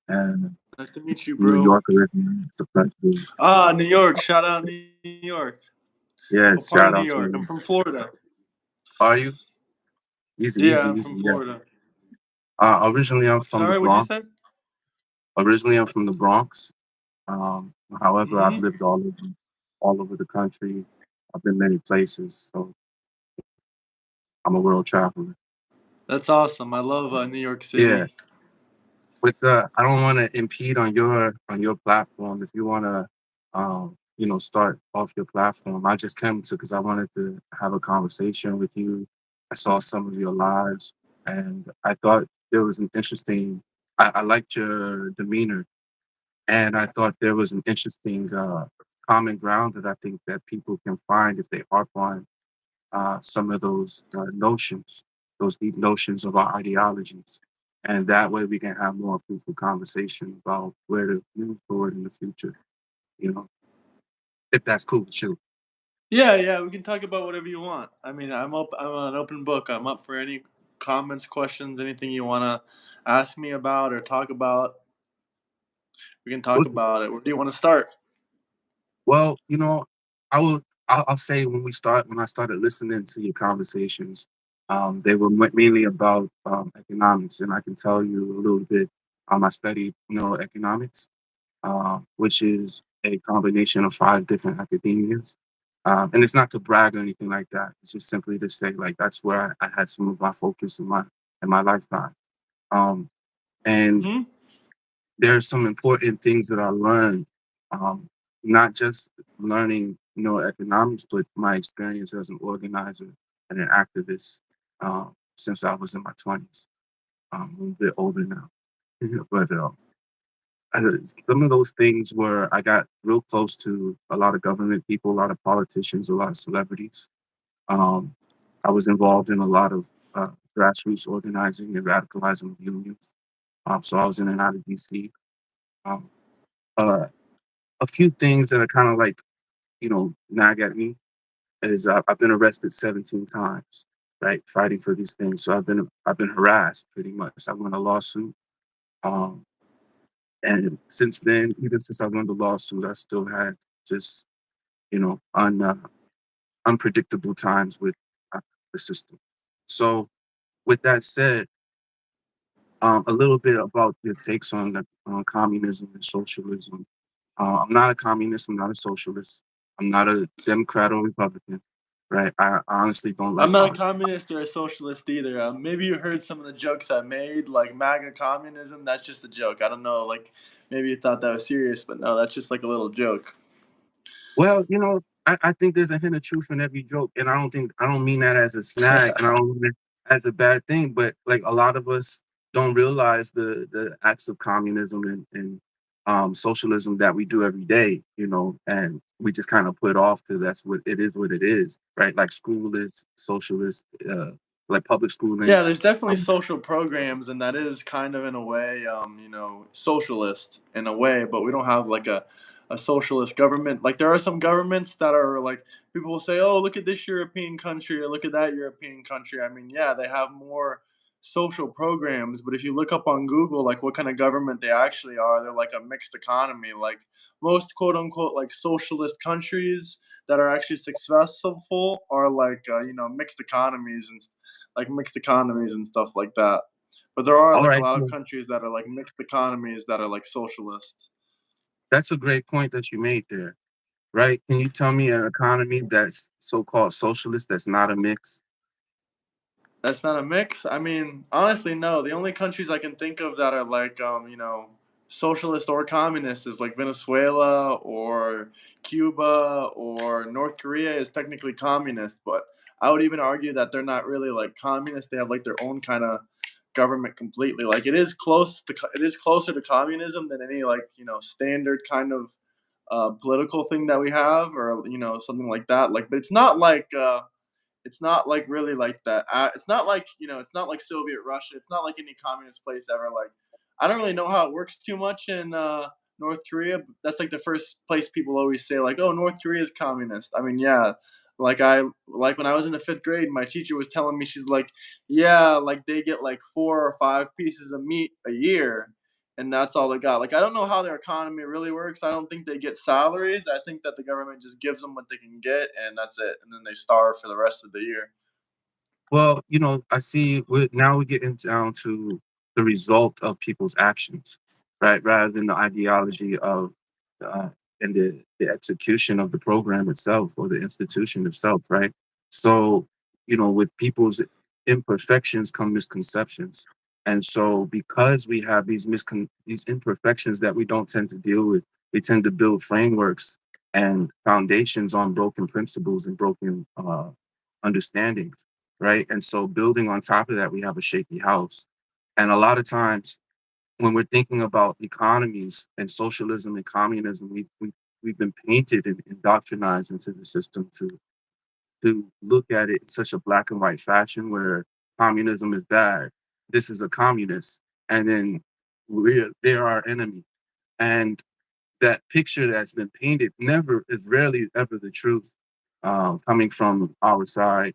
and Nice to meet you, New bro. York originally. It's a pleasure. Ah, New York. Shout out New York. What Yes, part of shout New out to York? I'm you. from Florida. Are you? Easy, easy, Yeah, I'm easy. from Yeah. Florida. Originally, I'm from the Sorry, what'd you say? Bronx. Originally, I'm from the Bronx. However, I've Hmm. lived all over the country. I've been many places, so I'm a world traveler. That's awesome. I love New York Yeah, City. but I don't want to impede on your platform. If you want to, start off your platform, I just came to because I wanted to have a conversation with you. I saw some of your lives, and I thought there was an interesting. I liked your demeanor, and I thought there was an interesting common ground that I think that people can find if they harp on some of those notions, those deep notions of our ideologies. And that way we can have more fruitful conversation about where to move forward in the future, you know, if that's cool with you. Yeah, yeah. We can talk about whatever you want. I mean, I'm an open book. I'm up for any comments, questions, anything you wanna ask me about or talk about. We can talk Okay. about it. Where do you want to start? Well, I will. I'll say when I started listening to your conversations, they were mainly about economics, and I can tell you a little bit. I studied economics, which is a combination of five different academias. And it's not to brag or anything like that. It's just simply to say like that's where I had some of my focus in my lifetime. Um, and Hmm. there are some important things that I learned, um, not just learning economics, but my experience as an organizer and an activist since I was in my 20s. I'm a little bit older now, but uh, some of those things where I got real close to a lot of government people, a lot of politicians, a lot of celebrities. Um, I was involved in a lot of grassroots organizing and radicalizing of unions. So I was in and out of DC. Um, uh, a few things that are kind of like, nag at me is I've been arrested 17 times, right, fighting for these things. So I've been harassed pretty much. I won a lawsuit. Um, And since then, even since I won the lawsuit, I've still had just, you know, unpredictable times with uh, the system. So, with that said, a little bit about your takes on communism and socialism. I'm not a communist. I'm not a socialist. I'm not a Democrat or Republican. Right? I honestly don't I'm like not a politics. communist or a socialist either. Maybe you heard some of the jokes I made, like MAGA communism. That's just a joke. I don't know. Like maybe you thought that was serious, but no, that's just like a little joke. Well, I think there's a hint of truth in every joke, and I don't mean that as a snag, and I don't mean it as a bad thing, but like a lot of us don't realize the acts of communism and socialism that we do every day, and we just kind of put off to what it is, right? Like school is socialist, like public schooling. Yeah, there's definitely Um, social programs, and that is kind of in a way, socialist in a way. But we don't have like a socialist government. Like there are some governments that are like people will say, "Oh, look at this European country," or "Look at that European country." I mean, yeah, they have more social programs, but if you look up on Google, like what kind of government they actually are, they're like a mixed economy. Like most quote unquote like socialist countries that are actually successful are like mixed economies and stuff like that. But there are all like a right, lot of so countries that are like mixed economies that are like socialist. that's a great point that you made there, right? Can you tell me an economy that's so-called socialist that's not a mix? That's not a mix. I mean, honestly, no. The only countries I can think of that are like socialist or communist is like Venezuela or Cuba or North Korea is technically communist, but I would even argue that they're not really like communist. They have like their own kind of government completely. Like it is closer to communism than any like standard kind of political thing that we have or something like that. Like, but it's not like really like that. It's not like it's not like Soviet Russia. It's not like any communist place ever. Like, I don't really know how it works too much in North Korea. But that's like the first place people always say, like, "Oh, North Korea is communist." I mean, yeah. Like when I was in the fifth grade, my teacher was telling me she's like, "Yeah, like they get like 4 or 5 pieces of meat a year." and that's all they got. Like, I don't know how their economy really works. I don't think they get salaries. I think that the government just gives them what they can get, and that's it. And then they starve for the rest of the year. Well, I see now we're getting down to the result of people's actions, right? Rather than the ideology of uh, and the execution of the program itself or the institution itself, right? So, with people's imperfections come misconceptions. And so because we have these imperfections that we don't tend to deal with, we tend to build frameworks and foundations on broken principles and broken understandings, right? And so building on top of that, we have a shaky house. And a lot of times when we're thinking about economies and socialism and communism, we've been painted and indoctrinized into the system to look at it in such a black and white fashion where communism is bad. This is a communist, and then they're our enemy. And that picture that's been painted never is rarely ever the truth coming from our side,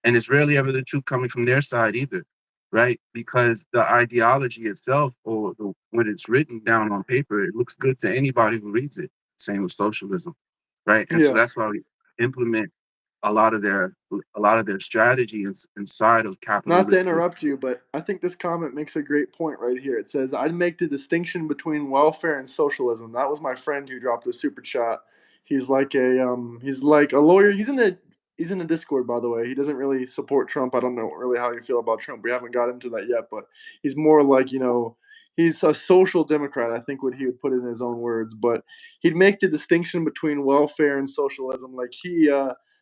and it's rarely ever the truth coming from their side either, right? Because the ideology itself, or when it's written down on paper, it looks good to anybody who reads it. Same with socialism, right? And so Yeah. that's why we implement a lot of their strategy inside of Not to capitalistic. interrupt you, but I think this comment makes a great point right here. It says, I'd make the distinction between welfare and socialism. That was my friend who dropped the super chat. He's like a lawyer. He's in the Discord, by the way. He doesn't really support Trump. I don't know really how you feel about Trump. We haven't got into that yet, but he's more like, he's a social democrat, I think what he would put it in his own words. But he'd make the distinction between welfare and socialism. Like he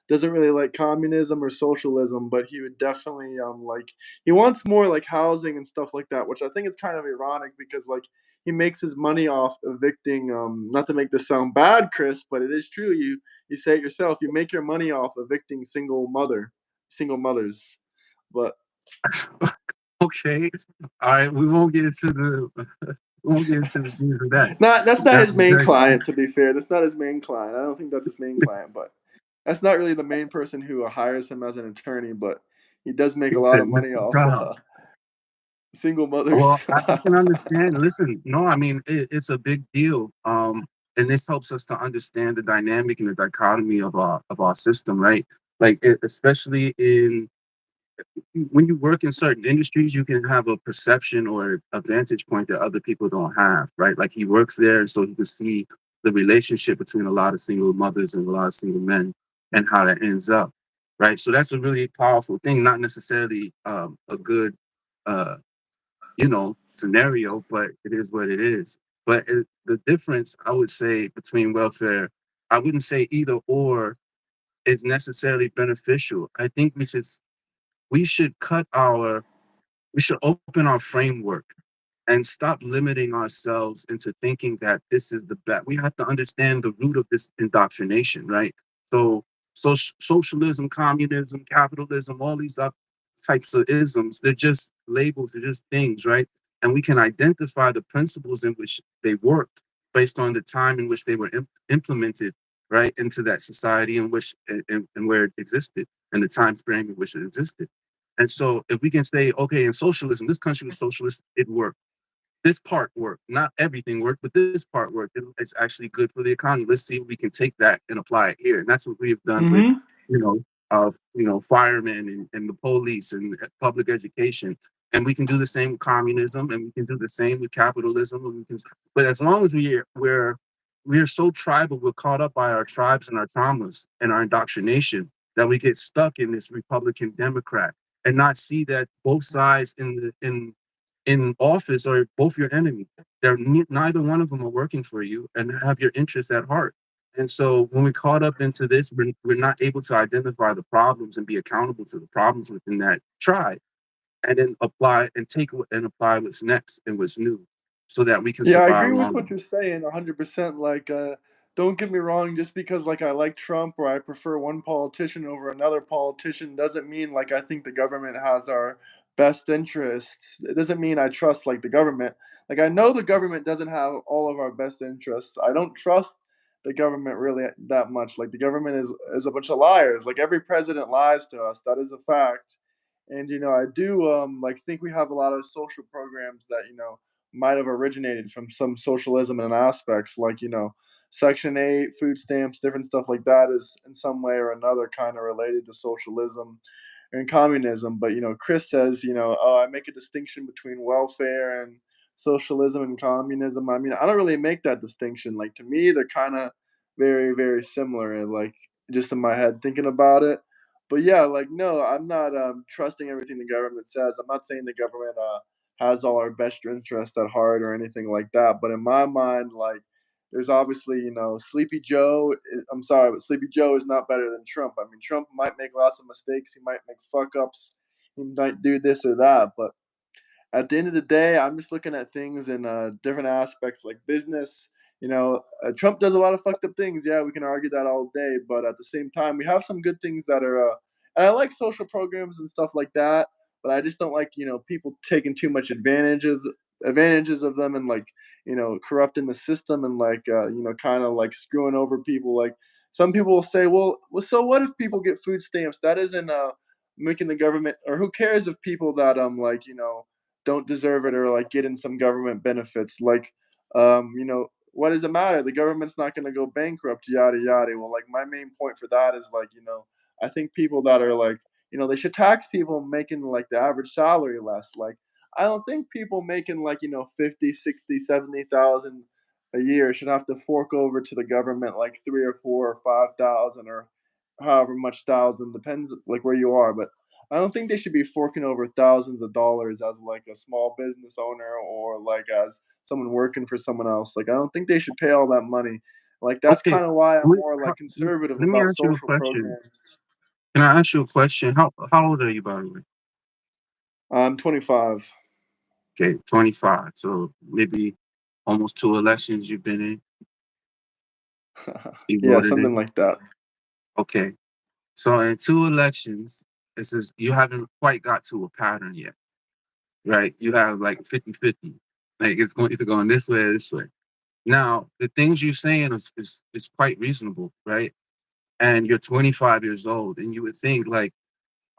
doesn't really like communism or socialism, but he would definitely like he wants more like housing and stuff like that, which I think is kind of ironic because like he makes his money off evicting. Not to make this sound bad, Chris, but it is true. You say it yourself. You make your money off evicting single mothers. But Okay, all right, we won't get into the news of that. not that's not That's his main very client. To be fair, that's not his main client. I don't think that's his main client, but that's not really the main person who hires him as an attorney. But he does make he a lot said, of money Mr. off Brown. single mothers. Well, I can understand. Listen, no, I mean it's a big deal, and this helps us to understand the dynamic and the dichotomy of our system, right? Like especially in when you work in certain industries, you can have a perception or a vantage point that other people don't have, right? Like he works there, and so he can see the relationship between a lot of single mothers and a lot of single men and how that ends up, right? So that's a really powerful thing, not necessarily a good uh, scenario, but it is what it is. But the difference, I would say, between welfare, I wouldn't say either or is necessarily beneficial. I think we should cut our we should open our framework and stop limiting ourselves into thinking that this is the best. We have to understand the root of this indoctrination, right? So, socialism, communism, capitalism, all these types of isms, they're just labels, they're just things, right? And we can identify the principles in which they worked based on the time in which they were implemented, right, into that society in which and where it existed and the time frame in which it existed. And so if we can say, okay, in socialism, this country was socialist, it worked. This part worked. Not everything worked, but this part worked. It's actually good for the economy. Let's see if we can take that and apply it here. And that's what we've done with, Mm-hmm. firemen and the police and public education. And we can do the same with communism, and we can do the same with capitalism. But as long as we're so tribal, we're caught up by our tribes and our traumas and our indoctrination that we get stuck in this Republican Democrat and not see that both sides in office are both your enemy. Neither one of them are working for you and have your interests at heart. And so when we're caught up into this, we're not able to identify the problems and be accountable to the problems within that tribe, and then apply what's next and what's new, so that we can Yeah, I survive agree with longer. what you're saying 100%. Like, don't get me wrong, just because like I like Trump or I prefer one politician over another politician doesn't mean like I think the government has our best interests. It doesn't mean I trust like the government. Like I know the government doesn't have all of our best interests. I don't trust the government really that much. Like the government is a bunch of liars. Like every president lies to us. That is a fact. And I do like think we have a lot of social programs that might have originated from some socialism in aspects, like, Section 8, food stamps, different stuff like that is in some way or another kind of related to socialism and communism. But, Chris says, oh, I make a distinction between welfare and socialism and communism. I mean, I don't really make that distinction. Like, to me, they're kind of very, very similar, and like, just in my head thinking about it. But yeah, like, no, I'm not trusting everything the government says. I'm not saying the government has all our best interests at heart or anything like that. But in my mind, like, there's obviously, Sleepy Joe. I'm sorry, but Sleepy Joe is not better than Trump. I mean, Trump might make lots of mistakes. He might make fuck ups. He might do this or that. But at the end of the day, I'm just looking at things in different aspects like business. Trump does a lot of fucked up things. Yeah, we can argue that all day, but at the same time, we have some good things that are. And I like social programs and stuff like that, but I just don't like people taking too much advantages of them, and like corrupting the system, and like kind of like screwing over people. Like, some people will say, well, so what if people get food stamps? That isn't making the government, or who cares if people that like don't deserve it, or like getting some government benefits. Like, what does it matter? The government's not going to go bankrupt, yada yada. Well, like, my main point for that is like, I think people that are like, they should tax people making like the average salary less. Like, I don't think people making like 50, 60, 70,000 a year should have to fork over to the government like 3 or 4 or 5,000, or however much thousand, depends like where you are. But I don't think they should be forking over thousands of dollars as like a small business owner, or like as someone working for someone else. Like, I don't think they should pay all that money. Like, that's Okay, kind of why I'm wait, more like conservative let me about ask you a social question. programs. Can I ask you a question? How old are you, by the way? I'm 25. Okay, 25. So maybe almost two elections you've been in, you Yeah, voted something in. like that. Okay. So in two elections, it says you haven't quite got to a pattern yet, right? You have like 50-50. Like, it's going either going this way or this way. Now, the things you're saying is quite reasonable, right? And you're 25 years old, and you would think like,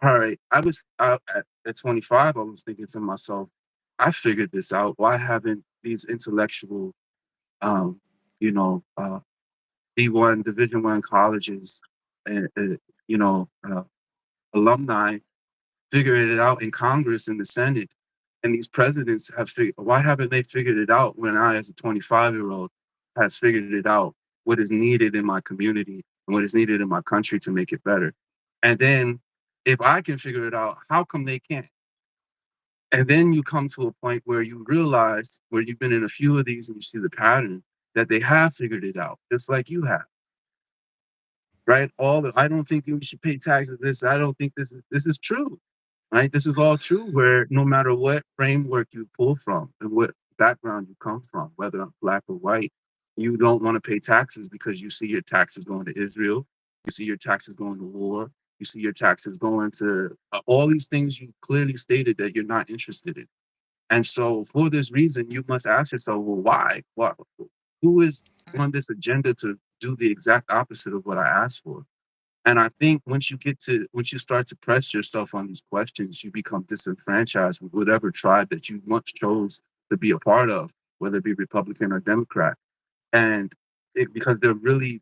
all right, at 25, I was thinking to myself, I figured this out. Why haven't these intellectual, um, you know, D1 Division One colleges, and alumni figured it out in Congress and the Senate, and these presidents have figured. Why haven't they figured it out when I, as a 25-year-old, has figured it out? What is needed in my community and what is needed in my country to make it better? And then, if I can figure it out, how come they can't? And then you come to a point where you realize, where you've been in a few of these and you see the pattern, that they have figured it out, just like you have, right? I don't think you should pay taxes. I don't think this is true, right? This is all true. Where no matter what framework you pull from and what background you come from, whether I'm black or white, you don't want to pay taxes because you see your taxes going to Israel, you see your taxes going to war, you see your taxes going to all these things you clearly stated that you're not interested in. And so, for this reason, you must ask yourself, well, why? What? Who is on this agenda to do the exact opposite of what I asked for? And I think once you start to press yourself on these questions, you become disenfranchised with whatever tribe that you once chose to be a part of, whether it be Republican or Democrat. And because they're really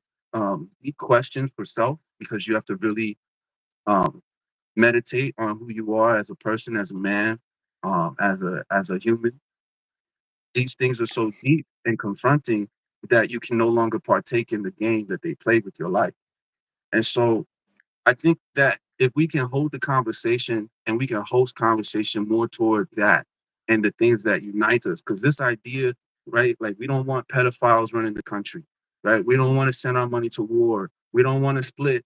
deep questions for self, because you have to really um, meditate on who you are as a person, as a man, as a human. These things are so deep and confronting that you can no longer partake in the game that they play with your life. And so I think that if we can hold the conversation and we can host conversation more toward that and the things that unite us, because this idea, right? Like, we don't want pedophiles running the country, right? We don't want to send our money to war. We don't want to split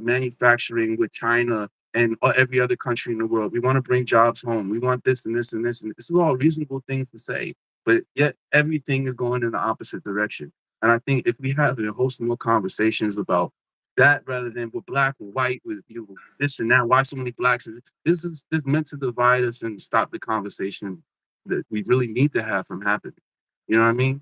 manufacturing with China and every other country in the world. We want to bring jobs home. We want this and this and this. And this is all reasonable things to say, but yet everything is going in the opposite direction. And I think if we have a host more conversations about that rather than we're black or white with this and that. Why so many blacks? This meant to divide us and stop the conversation that we really need to have from happening. You know what I mean?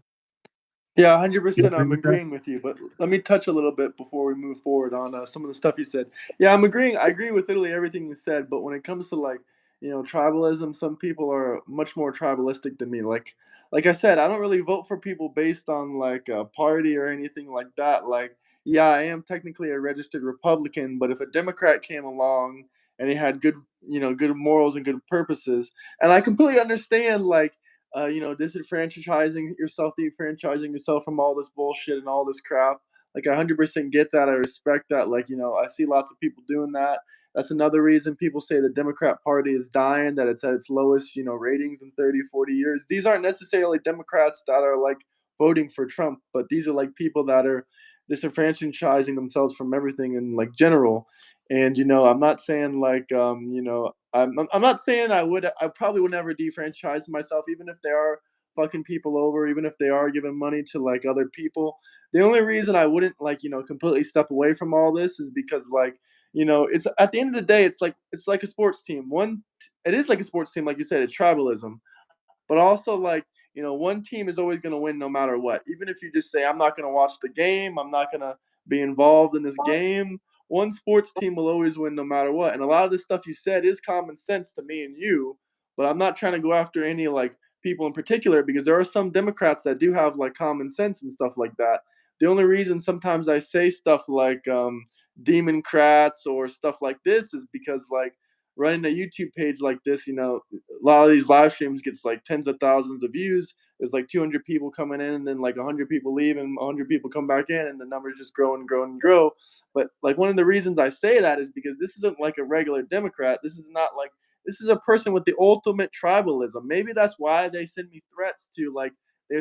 Yeah, You 100%. agree I'm with that? agreeing with you, but let me touch a little bit before we move forward on some of the stuff you said. Yeah, I'm agreeing. I agree with literally everything you said, but when it comes to like tribalism, some people are much more tribalistic than me. Like like I said, I don't really vote for people based on like a party or anything like that. Like, yeah, I am technically a registered Republican, but if a Democrat came along and he had good, good morals and good purposes, and I completely understand, like, disenfranchising yourself from all this bullshit and all this crap. Like, I 100% get that. I respect that. Like, I see lots of people doing that. That's another reason people say the Democrat Party is dying, that it's at its lowest, ratings in 30, 40 years. These aren't necessarily Democrats that are like voting for Trump, but these are like people that are disenfranchising themselves from everything in like general. And I'm not saying like I'm not saying I probably would never defranchise myself, even if they are fucking people over, even if they are giving money to like other people. The only reason I wouldn't like completely step away from all this is because like it's at the end of the day, it's like a sports team. It is like a sports team, like you said, it's tribalism. But also, like, one team is always going to win no matter what. Even if you just say, I'm not going to watch the game, I'm not going to be involved in this game, one sports team will always win no matter what. And a lot of this stuff you said is common sense to me and you, but I'm not trying to go after any, like, people in particular because there are some Democrats that do have, like, common sense and stuff like that. The only reason sometimes I say stuff like Democrats or stuff like this is because, like, running a YouTube page like this, a lot of these live streams gets like tens of thousands of views. There's like 200 people coming in, and then like 100 people leave, and 100 people come back in, and the numbers just grow and grow and grow. But like one of the reasons I say that is because this isn't like a regular Democrat. This is a person with the ultimate tribalism. Maybe that's why they send me threats to like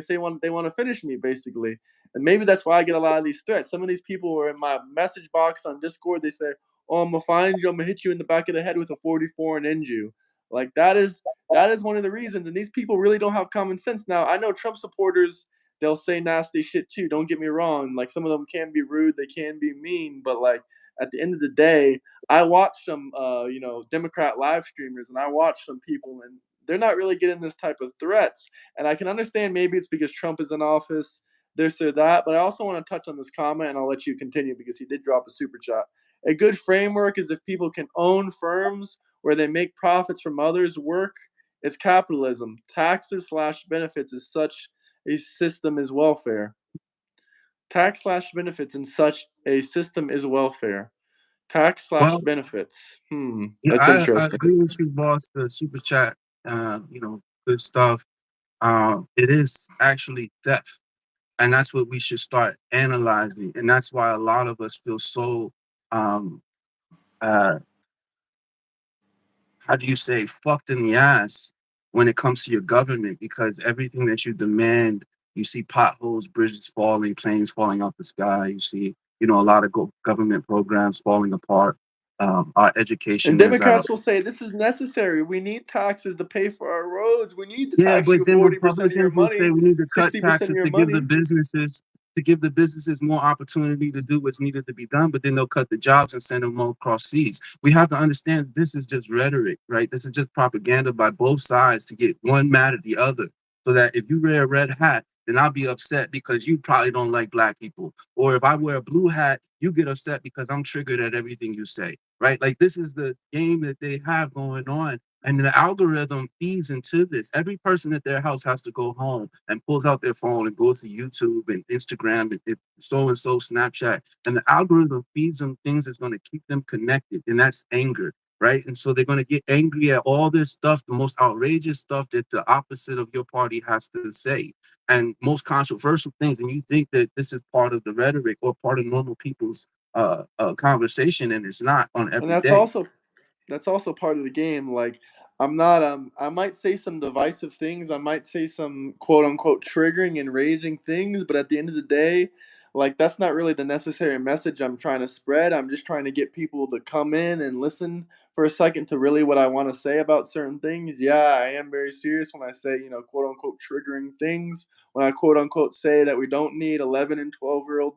they want to finish me basically. And maybe that's why I get a lot of these threats. Some of these people were in my message box on Discord. They say, "Oh, I'm gonna find you. I'm gonna hit you in the back of the head with a 44 and end you." Like that is one of the reasons. And these people really don't have common sense. Now I know Trump supporters. They'll say nasty shit too. Don't get me wrong. Like some of them can be rude. They can be mean. But like at the end of the day, I watch some Democrat live streamers, and I watch some people, and they're not really getting this type of threats. And I can understand maybe it's because Trump is in office, this or that. But I also want to touch on this comment, and I'll let you continue because he did drop a super chat. A good framework is if people can own firms where they make profits from others' work. It's capitalism. Taxes slash benefits is such a system is welfare. Tax slash benefits in such a system is welfare. Tax slash Well, benefits. yeah, That's I interesting. agree with you, boss. The super chat, good stuff. It is actually theft, and that's what we should start analyzing. And that's why a lot of us feel so um, uh, how do you say, fucked in the ass when it comes to your government, because everything that you demand, you see potholes, bridges falling, planes falling out the sky. You see, a lot of government programs falling apart. Our And education is at a Democrats will say this is necessary. We need taxes to pay for our roads. We need to yeah, tax but you then 40% of your Republicans will say money, we need to cut 60% of taxes your to give the money. businesses more opportunity to do what's needed to be done, but then they'll cut the jobs and send them all across seas. We have to understand this is just rhetoric, right? This is just propaganda by both sides to get one mad at the other. So that if you wear a red hat, then I'll be upset because you probably don't like black people. Or if I wear a blue hat, you get upset because I'm triggered at everything you say, right? Like this is the game that they have going on. And the algorithm feeds into this. Every person at their house has to go home and pulls out their phone and goes to YouTube and Instagram and so and so Snapchat. And the algorithm feeds them things that's going to keep them connected. And that's anger, right? And so they're going to get angry at all this stuff, the most outrageous stuff that the opposite of your party has to say, and most controversial things. And you think that this is part of the rhetoric or part of normal people's conversation, and it's not on And every day. that's also part of the game. Like I'm not I might say some divisive things, I might say some quote unquote triggering and raging things, but at the end of the day, like that's not really the necessary message I'm trying to spread. I'm just trying to get people to come in and listen for a second to really what I want to say about certain things. Yeah, I am very serious when I say, quote unquote triggering things. When I quote unquote say that we don't need 11 and 12-year-old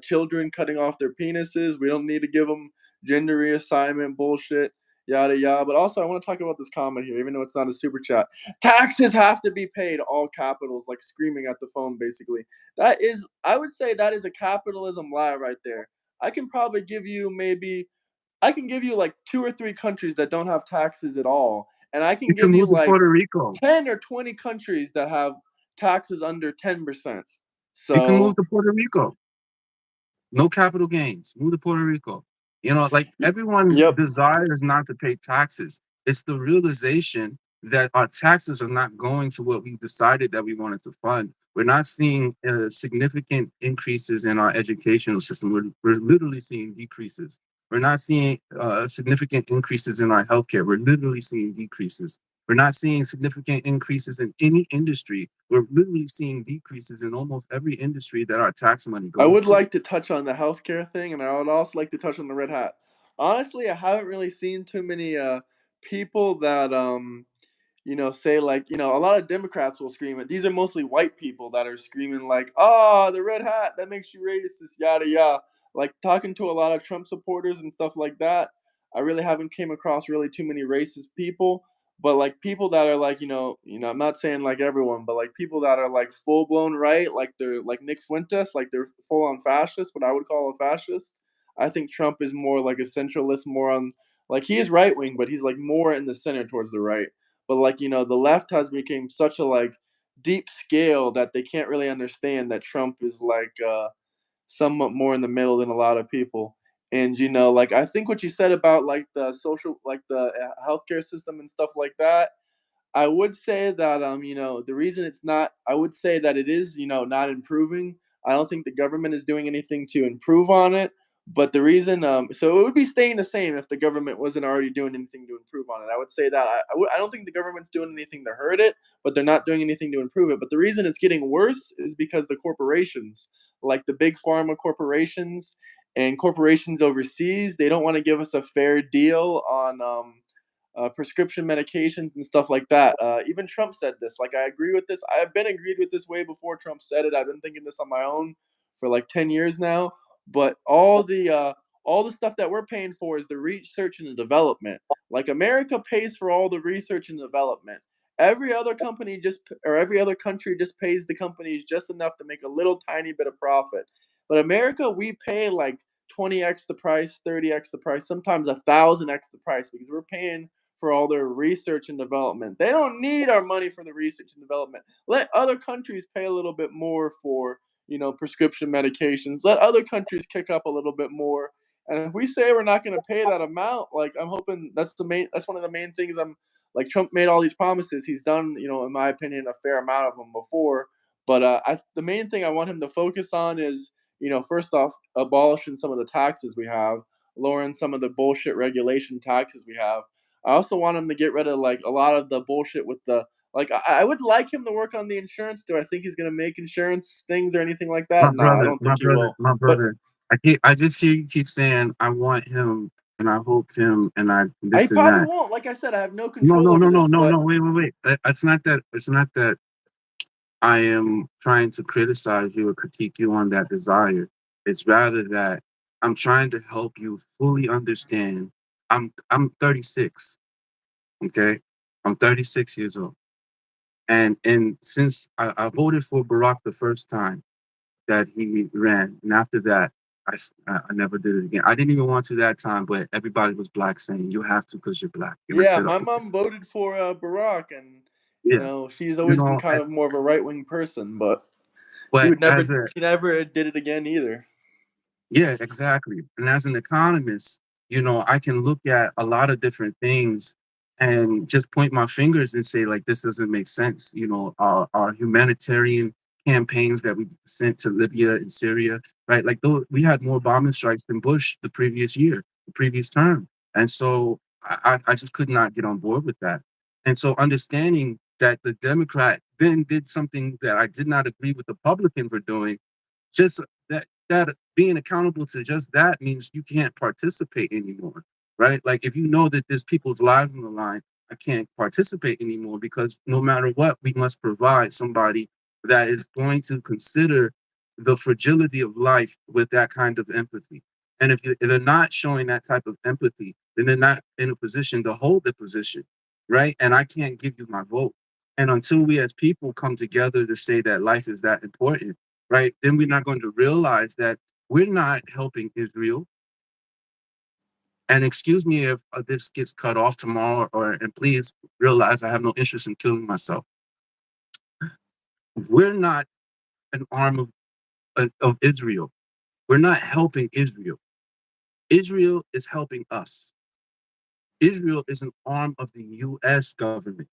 children cutting off their penises. We don't need to give them gender reassignment bullshit, yada yada. But also, I want to talk about this comment here, even though it's not a super chat. Taxes have to be paid, all capitals, like screaming at the phone, basically. I would say that is a capitalism lie right there. I can probably give you I can give you like two or three countries that don't have taxes at all, and I can You can give you move to like Puerto Rico. 10 or 20 countries that have taxes under 10%. You can move So, to Puerto Rico. No capital gains. Move to Puerto Rico. Like everyone yep. desires not to pay taxes. It's the realization that our taxes are not going to what we decided that we wanted to fund. We're not seeing significant increases in our educational system. We're literally seeing decreases. We're not seeing significant increases in our healthcare. We're literally seeing decreases. We're not seeing significant increases in any industry. We're literally seeing decreases in almost every industry that our tax money I goes would to. like to touch on the healthcare thing, and I would also like to touch on the red hat. Honestly, I haven't really seen too many people that say like, a lot of Democrats will scream it. These are mostly white people that are screaming like, "Ah, the red hat that makes you racist," yada yada. Like talking to a lot of Trump supporters and stuff like that. I really haven't came across really too many racist people, but like people that are like, I'm not saying like everyone, but like people that are like full blown right, like they're like Nick Fuentes, like they're full on fascist, what I would call a fascist. I think Trump is more like a centralist, more on like he is right wing, but he's like more in the center towards the right. But like, the left has become such a like deep scale that they can't really understand that Trump is like somewhat more in the middle than a lot of people. And like I think what you said about like the social, like the healthcare system and stuff like that, I would say that the reason it's not, I would say that it is, not improving. I don't think the government is doing anything to improve on it. But the reason, so it would be staying the same if the government wasn't already doing anything to improve on it. I would say that I don't think the government's doing anything to hurt it, but they're not doing anything to improve it. But the reason it's getting worse is because the corporations, like the big pharma corporations and corporations overseas, they don't want to give us a fair deal on prescription medications and stuff like that. Even Trump said this. Like, I agree with this. I've been agreed with this way before Trump said it. I've been thinking this on my own for like 10 years now. But all the stuff that we're paying for is the research and the development. Like America pays for all the research and development. Every other company or every other country just pays the companies just enough to make a little tiny bit of profit. But America, we pay like 20x the price, 30x the price, sometimes 1,000x the price because we're paying for all their research and development. They don't need our money for the research and development. Let other countries pay a little bit more for, prescription medications. Let other countries kick up a little bit more. And if we say we're not going to pay that amount, like I'm hoping that's one of the main things I'm like Trump made all these promises. He's done, in my opinion, a fair amount of them before. But the main thing I want him to focus on is, first off, abolishing some of the taxes we have, lowering some of the bullshit regulation taxes we have. I also want him to get rid of like a lot of the bullshit with the like. I would like him to work on the insurance. Do I think he's gonna make insurance things or anything like My that? Nah, I brother, don't my think he brother, will. my But brother. I just hear you keep saying I want him and I hope him and I I this and probably that. won't. Like I said, I have no No, control no, over no, no, this. no, But no. Wait, wait, wait. It's not that. It's not that I am trying to criticize you or critique you on that desire. It's rather that I'm trying to help you fully understand. I'm 36. Okay, I'm 36 years old, and since I voted for Barack the first time that he ran, and after that, I never did it again. I didn't even want to that time, but everybody was black saying you have to because you're black. And I yeah, said, my okay, mom voted for Barack, and yes, she's you always been know. kind of more of a right wing person. But But as a she never did it again either. Yeah, exactly. And as an economist, I can look at a lot of different things and just point my fingers and say, like, this doesn't make sense. Our humanitarian campaigns that we sent to Libya and Syria, right? Like, we had more bombing strikes than Bush the previous year, the previous term. And so I just could not get on board with that. And so understanding that the Democrat then did something that I did not agree with the Republican for doing, just that being accountable to just that means you can't participate anymore, right? Like if you know that there's people's lives on the line, I can't participate anymore because no matter what, we must provide somebody that is going to consider the fragility of life with that kind of empathy. And if they're not showing that type of empathy, then they're not in a position to hold the position, right? And I can't give you my vote. And until we as people come together to say that life is that important, right? Then we're not going to realize that we're not helping Israel. And excuse me if this gets cut off tomorrow, and please realize I have no interest in killing myself. We're not an arm of Israel. We're not helping Israel. Israel is helping us. Israel is an arm of the U.S. government.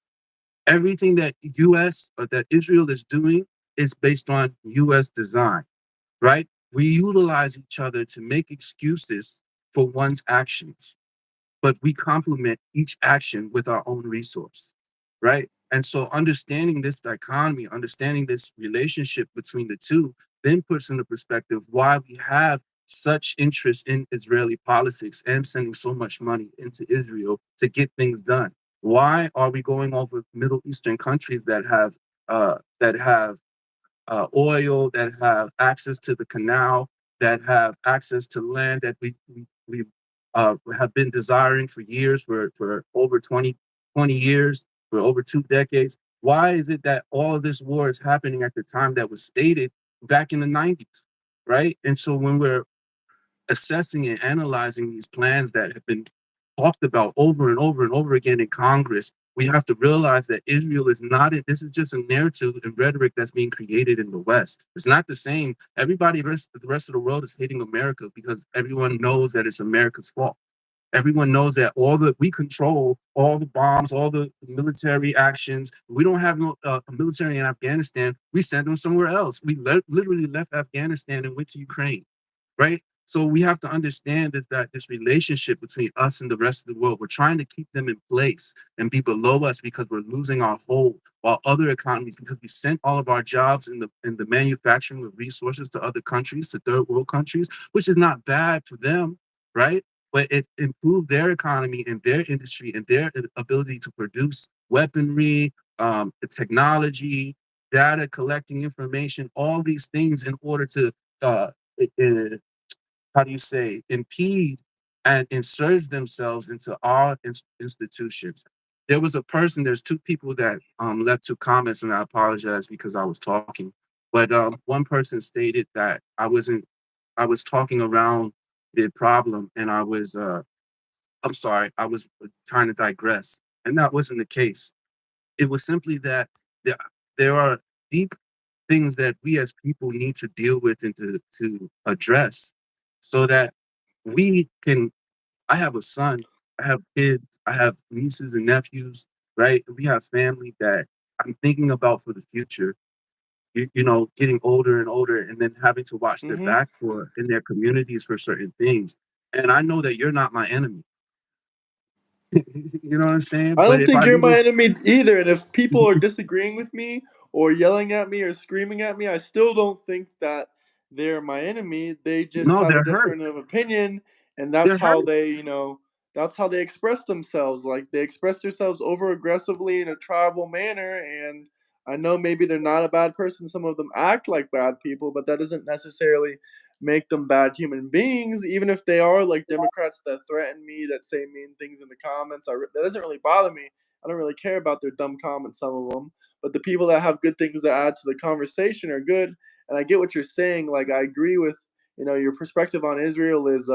Everything that U.S. or that Israel is doing is based on U.S. design, right? We utilize each other to make excuses for one's actions, but we complement each action with our own resource, right? And so understanding this dichotomy, understanding this relationship between the two, then puts into perspective why we have such interest in Israeli politics and sending so much money into Israel to get things done. Why are we going over Middle Eastern countries that have oil, that have access to the canal, that have access to land that we have been desiring for years, for over 20 years, for over 2 decades? Why is it that all of this war is happening at the time that was stated back in the 90s, right? And so when we're assessing and analyzing these plans that have been talked about over and over and over again in Congress, we have to realize that Israel is not, this is just a narrative and rhetoric that's being created in the West. It's not the same. Everybody, the rest of the world is hating America because everyone knows that it's America's fault. Everyone knows that all the we control all the bombs, all the military actions. We don't have no military in Afghanistan. We send them somewhere else. We literally left Afghanistan and went to Ukraine, right? So we have to understand that this relationship between us and the rest of the world, we're trying to keep them in place and be below us because we're losing our hold, while other economies, because we sent all of our jobs in the manufacturing of resources to other countries, to third world countries, which is not bad for them, right? But it improved their economy and their industry and their ability to produce weaponry, technology, data collecting information, all these things in order to uh, uh, how do you say, impede and insurge themselves into our institutions. There was a person, there's two people that left two comments, and I apologize because I was talking. But one person stated that I was talking around the problem and I'm sorry, I was trying to digress. And that wasn't the case. It was simply that there, there are deep things that we as people need to deal with and to address so that we can. I have a son, I have kids, I have nieces and nephews, right? We have family that I'm thinking about for the future. You know, getting older and older and then having to watch their Mhm. back for in their communities for certain things. And I know that you're not my enemy. You know what I'm saying? I But don't if think I you're my needed enemy either. And if people are disagreeing with me or yelling at me or screaming at me, I still don't think that they're my enemy. They just no, have a they're hurt. different of opinion, and that's They're how hurt. they, that's how they express themselves. Like they express themselves over aggressively in a tribal manner. And I know maybe they're not a bad person. Some of them act like bad people, but that doesn't necessarily make them bad human beings, even if they are like Democrats that threaten me, that say mean things in the comments. That doesn't really bother me. I don't really care about their dumb comments, some of them. But the people that have good things to add to the conversation are good. And I get what you're saying. Like, I agree with, your perspective on Israel is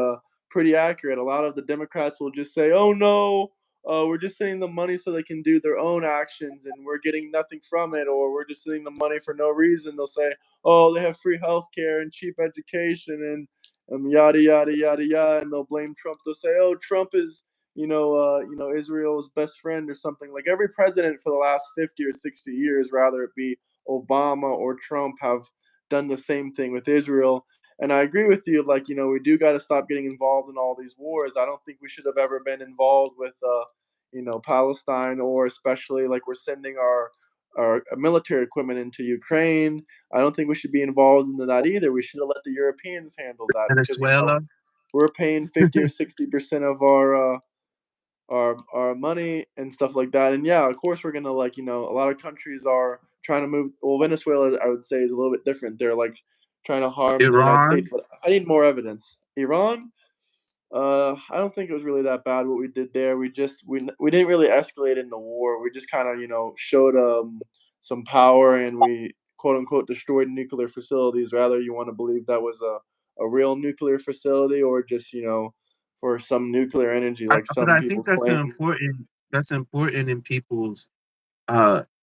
pretty accurate. A lot of the Democrats will just say, oh no, we're just sending them money so they can do their own actions and we're getting nothing from it, or we're just sending them money for no reason. They'll say, oh, they have free healthcare and cheap education and yada yada yada yada, and they'll blame Trump. They'll say, oh, Trump is Israel's best friend or something. Like every president for the last 50 or 60 years, rather it be Obama or Trump, have done the same thing with Israel. And I agree with you. Like we do got to stop getting involved in all these wars. I don't think we should have ever been involved with Palestine, or especially like we're sending our military equipment into Ukraine. I don't think we should be involved into that either. We should have let the Europeans handle that because Venezuela. we're paying 50 or 60% of our money and stuff like that. And yeah, of course we're gonna like a lot of countries are trying to move. Well, Venezuela I would say is a little bit different. They're like trying to harm the United States, Iran. but I need more evidence. Iran, I don't think it was really that bad what we did there. We didn't really escalate in the war. We just kind of showed some power, and we quote unquote destroyed nuclear facilities. Rather, you want to believe that was a real nuclear facility, or just for some nuclear energy like But some I people think claim. that's important in people's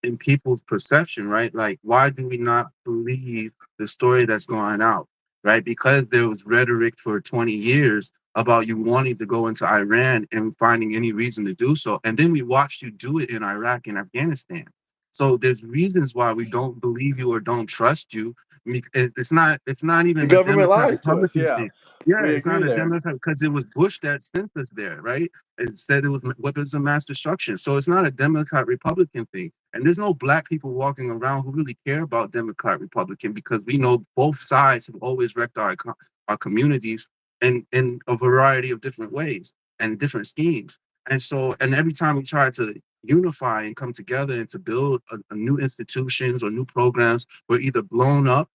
in people's perception, right? Like, why do we not believe the story that's going out, right? Because there was rhetoric for 20 years about you wanting to go into Iran and finding any reason to do so. And then we watched you do it in Iraq and Afghanistan. So there's reasons why we don't believe you or don't trust you. It's not The even a government Democrat lies to us. Republican Yeah, thing. Yeah, we it's agree not a there. Democrat because it was Bush that sent us there, right? It said it was weapons of mass destruction. So it's not a Democrat Republican thing. And there's no black people walking around who really care about Democrat Republican because we know both sides have always wrecked our communities in a variety of different ways and different schemes. And so, and every time we try to unify and come together and to build a new institutions or new programs, we're either blown up.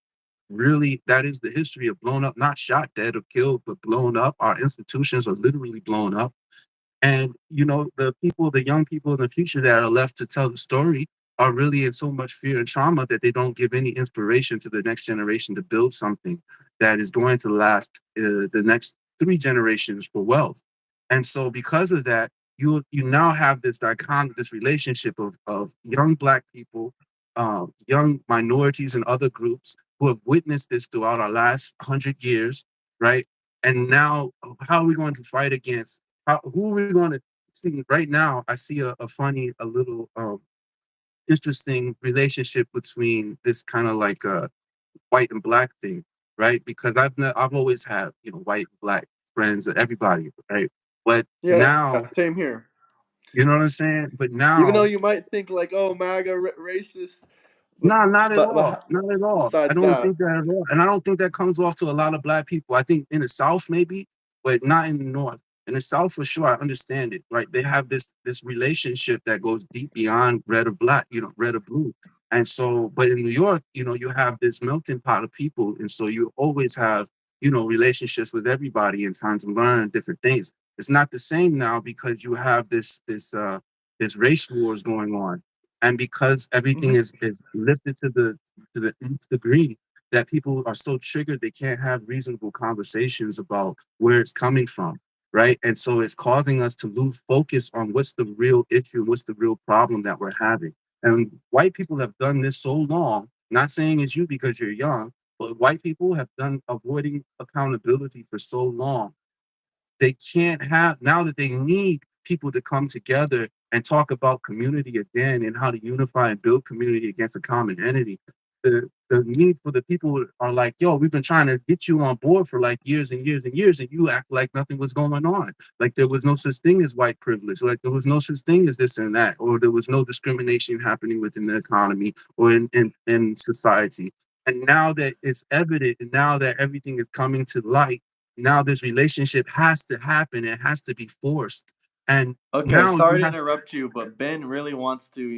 Really, that is the history of blown up, not shot dead or killed, but blown up. Our institutions are literally blown up. And the people, the young people in the future that are left to tell the story are really in so much fear and trauma that they don't give any inspiration to the next generation to build something that is going to last the next three generations for wealth. And so, because of that, you now have this dichon, this relationship of young black people, young minorities, and other groups who have witnessed this throughout our last 100 years, right? And now, how are we going to fight against? Who are we going to see? Right now, I see a funny, a little interesting relationship between this kind of like white and black thing, right? Because I've always had white and black friends, everybody, right? But Yeah, now, same here. you know what I'm saying? But Even though now, you might think like, oh, MAGA racist, but no, not at all. but Not at all. I besides don't that, think that at all. And I don't think that comes off to a lot of black people. I think in the South maybe, but not in the North. In the South for sure, I understand it, right? They have this relationship that goes deep beyond red or black, red or blue. And so, but in New York, you have this melting pot of people. And so you always have, relationships with everybody and trying to learn different things. It's not the same now because you have this race wars going on, and because everything hmm is lifted to the nth degree, that people are so triggered they can't have reasonable conversations about where it's coming from, right? And so it's causing us to lose focus on what's the real issue, what's the real problem that we're having. And white people have done this so long, not saying it's you because you're young, but white people have done avoiding accountability for so long. They can't have, now that they need people to come together and talk about community again and how to unify and build community against a common entity. The need for the people are like, yo, we've been trying to get you on board for like years and years and years, and you act like nothing was going on. Like there was no such thing as white privilege, like there was no such thing as this and that, or there was no discrimination happening within the economy or in society. And now that it's evident, and now that everything is coming to light, now this relationship has to happen. It has to be forced. And Okay, now you sorry to have interrupt you, but Ben really wants to,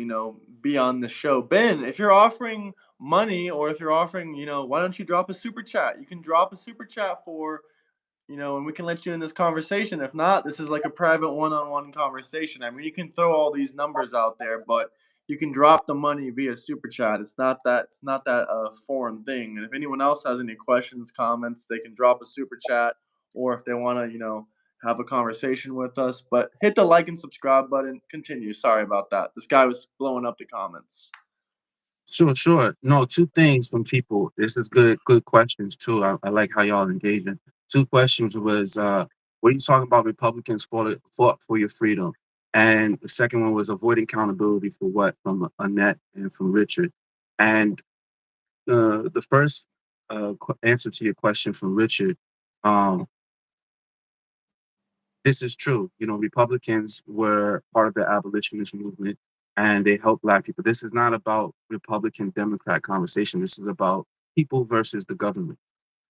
be on the show. Ben, if you're offering money or if you're offering, why don't you drop a super chat? You can drop a super chat for, and we can let you in this conversation. If not, this is like a private one-on-one conversation. I mean, you can throw all these numbers out there, but you can drop the money via super chat. It's not that foreign thing. And if anyone else has any questions, comments, they can drop a super chat, or if they want to, have a conversation with us. But hit the like and subscribe button. Continue. Sorry about that. This guy was blowing up the comments. sure, sure. No, two things from people. This is good questions too. I like how y'all engaging. Two questions was what are you talking about Republicans fought for your freedom? And the second one was avoiding accountability for what from Annette and from Richard. And the first answer to your question from Richard, um, this is true. Republicans were part of the abolitionist movement and they helped black people. This is not about Republican Democrat conversation. This is about people versus the government,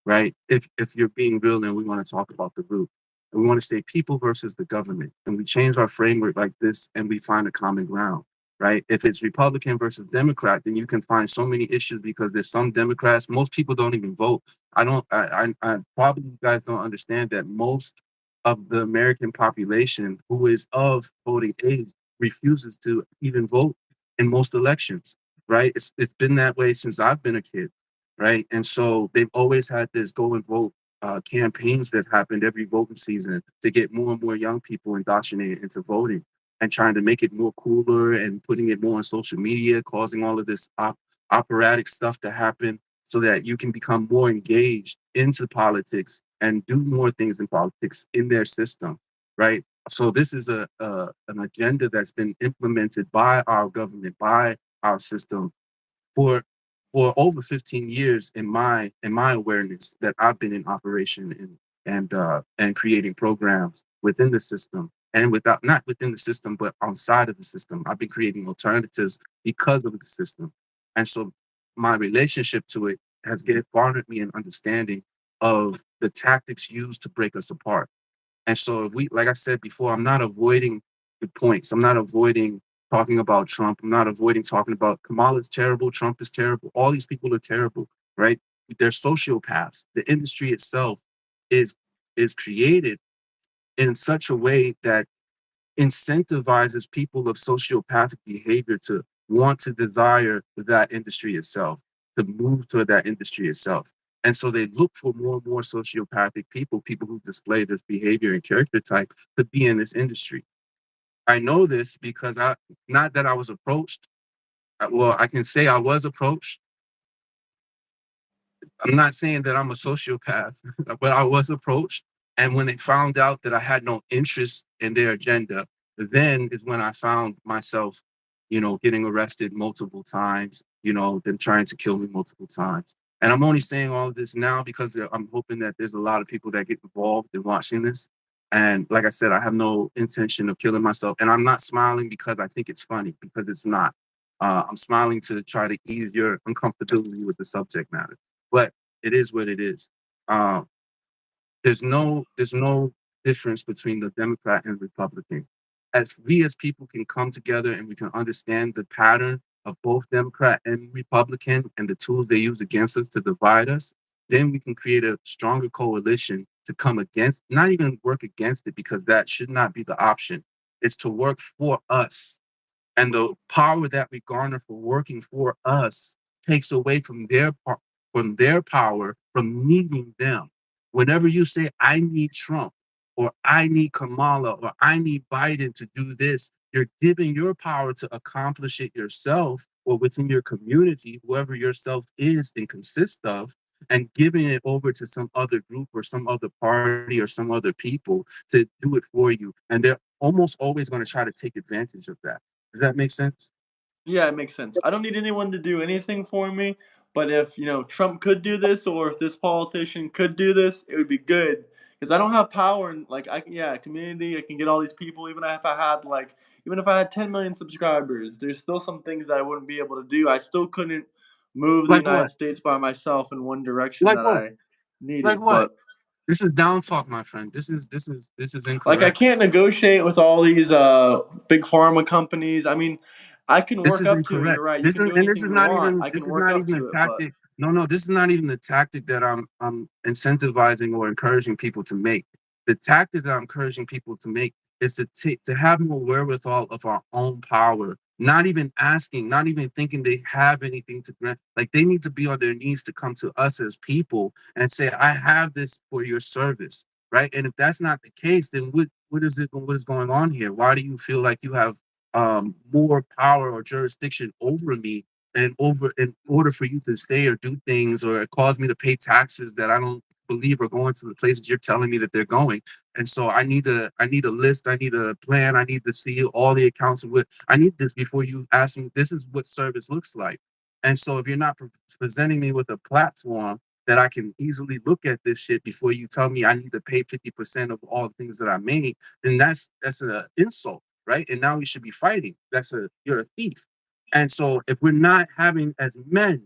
right? If you're being real and we want to talk about the root, and we want to say people versus the government, and we change our framework like this and we find a common ground, right? If it's Republican versus Democrat, then you can find so many issues because there's some Democrats, most people don't even vote. I don't, I probably you guys don't understand that most of the American population who is of voting age refuses to even vote in most elections, right? It's been that way since I've been a kid, right? And so they've always had this go and vote campaigns that happened every voting season to get more and more young people indoctrinated into voting. and trying to make it more cooler and putting it more on social media, causing all of this operatic stuff to happen so that you can become more engaged into politics and do more things in politics in their system, right? So this is a an agenda that's been implemented by our government, by our system for over 15 years in my awareness that I've been in operation and creating programs within the system and without not within the system but outside of the system. I've been creating alternatives because of the system. And so my relationship to it has garnered me an understanding of the tactics used to break us apart. And so if we, like I said before, I'm not avoiding the points. I'm not avoiding talking about Trump. I'm not avoiding talking about Kamala's terrible, Trump is terrible. All these people are terrible, right? They're sociopaths. The industry itself is is created in such a way that incentivizes people of sociopathic behavior to want to desire that industry itself, to move toward that industry itself. And so they look for more and more sociopathic people, people who display this behavior and character type to be in this industry. I know this because not that I was approached, well, I can say I was approached. I'm not saying that I'm a sociopath, but I was approached. And when they found out that I had no interest in their agenda, then is when I found myself, getting arrested multiple times, them trying to kill me multiple times. And I'm only saying all of this now because I'm hoping that there's a lot of people that get involved in watching this. And like I said, I have no intention of killing myself. And I'm not smiling because I think it's funny, because it's not. I'm smiling to try to ease your uncomfortability with the subject matter. But it is what it is. Um, there's no difference between the Democrat and Republican. As we as people can come together and we can understand the pattern of both Democrat and Republican and the tools they use against us to divide us, then we can create a stronger coalition to come against, not even work against it, because that should not be the option. It's to work for us, and the power that we garner for working for us takes away from their power from needing them. Whenever you say I need Trump or I need Kamala or I need Biden to do this, you're giving your power to accomplish it yourself or within your community, whoever yourself is and consists of, and giving it over to some other group or some other party or some other people to do it for you. And they're almost always going to try to take advantage of that. Does that make sense? Yeah, it makes sense. I don't need anyone to do anything for me, but if, Trump could do this or if this politician could do this, it would be good. Because I don't have power and like community, I can get all these people, even if I had 10 million subscribers, there's still some things that I wouldn't be able to do. I still couldn't move the Like United what? States by myself in one direction Like that what? I Like needed. what? But This is down talk, my friend. This is like I incorrect. can't negotiate with all these big pharma companies. I mean, I can This work is up to it. incorrect. You're right. You This can is do and this anything is you not want. even I this can is work not up even the to it, but tactic. No, this is not even the tactic that I'm incentivizing or encouraging people to make. The tactic that I'm encouraging people to make is to have more wherewithal of our own power. Not even asking, not even thinking they have anything to grant. Like they need to be on their knees to come to us as people and say, "I have this for your service." Right? And if that's not the case, then what is going on here? Why do you feel like you have more power or jurisdiction over me, and over in order for you to say or do things or cause me to pay taxes that I don't believe are going to the places you're telling me that they're going? And so I need a list, I need a plan, I need to see all the accounts of what I need this before you ask me. This is what service looks like. And so if you're not presenting me with a platform that I can easily look at this shit before you tell me I need to pay 50% of all the things that I made, then that's an insult, right? And now we should be fighting. You're a thief. And so if we're not having as men,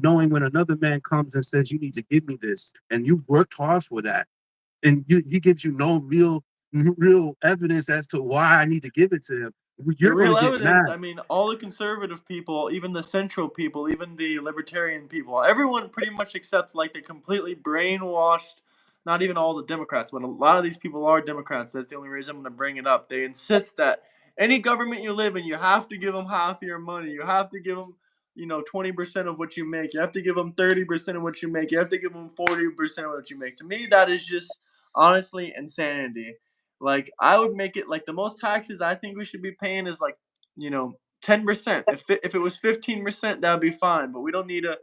knowing when another man comes and says you need to give me this, and you've worked hard for that, and he gives you no real evidence as to why I need to give it to him, the you're gonna real get evidence, mad. I mean, all the conservative people, even the central people, even the libertarian people, everyone pretty much accepts like the completely brainwashed. Not even all the Democrats, but a lot of these people are Democrats. That's the only reason I'm going to bring it up. They insist that any government you live in, you have to give them half of your money. You have to give them, 20% of what you make. You have to give them 30% of what you make. You have to give them 40% of what you make. To me, that is just honestly insanity. Like, I would make it like the most taxes I think we should be paying is like, 10%. If it was 15%, that would be fine. But we don't need to,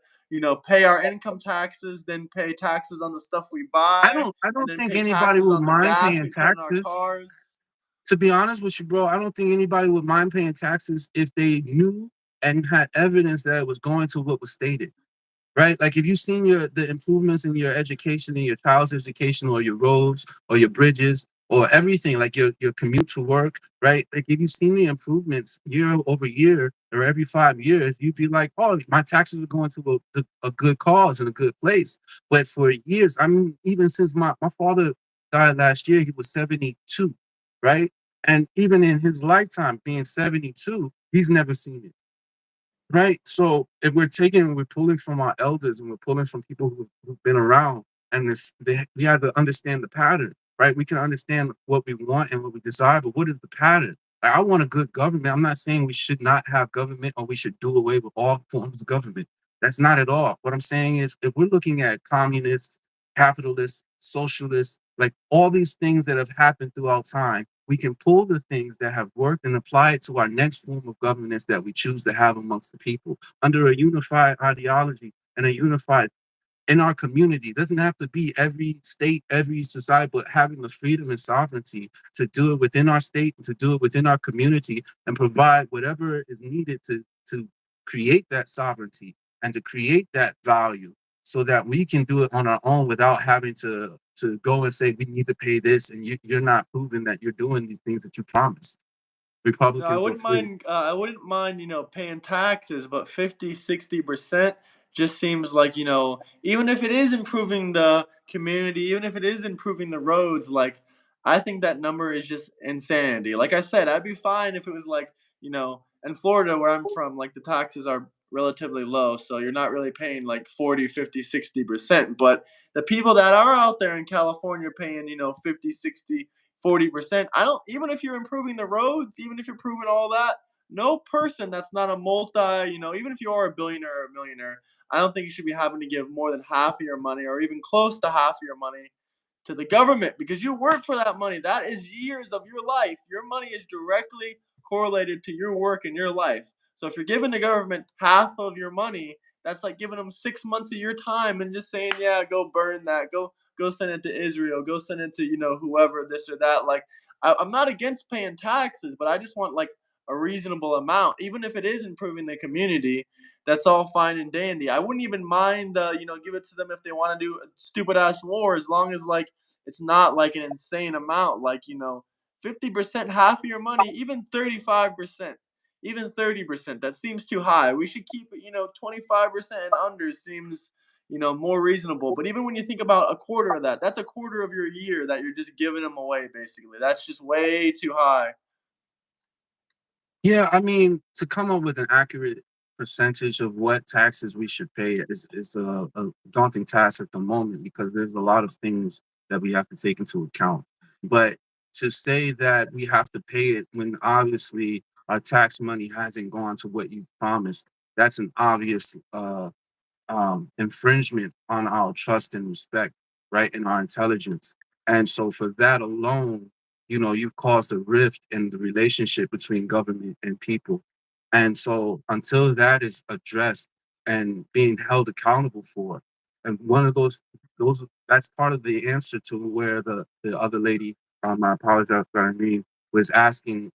pay our income taxes, then pay taxes on the stuff we buy, I and don't then think pay anybody taxes would on the mind gas paying we put in our taxes. cars. To be honest with you, bro, I don't think anybody would mind paying taxes if they knew and had evidence that it was going to what was stated. Right? Like if you've seen the improvements in your education, in your child's education, or your roads, or your bridges, or everything, like your commute to work, right? Like if you've seen the improvements year over year or every 5 years, you'd be like, oh, my taxes are going to a good cause and a good place. But for years, I mean, even since my father died last year, he was 72, right? And even in his lifetime, being 72, he's never seen it. Right. So if we're pulling from our elders and we're pulling from people who've been around, and we have to understand the pattern, right? We can understand what we want and what we desire, but what is the pattern? Like, I want a good government. I'm not saying we should not have government or we should do away with all forms of government. That's not at all. What I'm saying is if we're looking at communists, capitalists, socialists, like all these things that have happened throughout time, we can pull the things that have worked and apply it to our next form of governance that we choose to have amongst the people under a unified ideology and a unified in our community. It doesn't have to be every state, every society, but having the freedom and sovereignty to do it within our state, to do it within our community, and provide whatever is needed to create that sovereignty and to create that value so that we can do it on our own without having to go and say we need to pay this and you're not proving that you're doing these things that you promised. No, I Republicans are wouldn't free. mind. I wouldn't mind, paying taxes, but 50, 60% just seems like, even if it is improving the community, even if it is improving the roads, like I think that number is just insanity. Like I said, I'd be fine if it was like, in Florida where I'm from, like the taxes are relatively low, so you're not really paying like 40, 50, 60%. But the people that are out there in California paying, 50, 60, 40%. I don't, even if you're improving the roads, even if you're improving all that, no person that's not a multi, even if you are a billionaire or a millionaire, I don't think you should be having to give more than half of your money or even close to half of your money to the government because you work for that money. That is years of your life. Your money is directly correlated to your work and your life. So if you're giving the government half of your money, that's like giving them 6 months of your time and just saying, yeah, go burn that, go send it to Israel, go send it to whoever, this or that. Like I'm not against paying taxes, but I just want like a reasonable amount, even if it is improving the community. That's all fine and dandy. I wouldn't even mind, give it to them if they want to do a stupid ass war, as long as like it's not like an insane amount, like 50%, half of your money, even 35%, even 30%. That seems too high. We should keep it, 25% and under seems more reasonable. But even when you think about a quarter of that, that's a quarter of your year that you're just giving them away, basically. That's just way too high. Yeah, I mean, to come up with an accurate percentage of what taxes we should pay is a daunting task at the moment because there's a lot of things that we have to take into account. But to say that we have to pay it when obviously our tax money hasn't gone to what you promised, that's an obvious infringement on our trust and respect, right, and our intelligence. And so, for that alone, you've caused a rift in the relationship between government and people. And so, until that is addressed and being held accountable for, and one of those that's part of the answer to where the other lady, I apologize for her name, was asking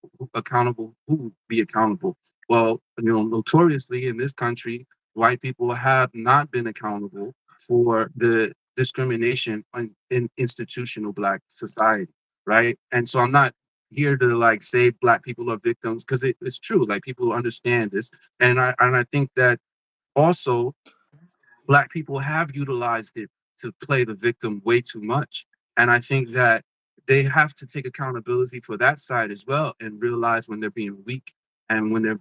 who be accountable. Well, notoriously in this country, white people have not been accountable for the discrimination in institutional black society, right? And so I'm not here to like say black people are victims because it's true. Like people understand this, and I think that also black people have utilized it to play the victim way too much. And I think that they have to take accountability for that side as well and realize when they're being weak and when they're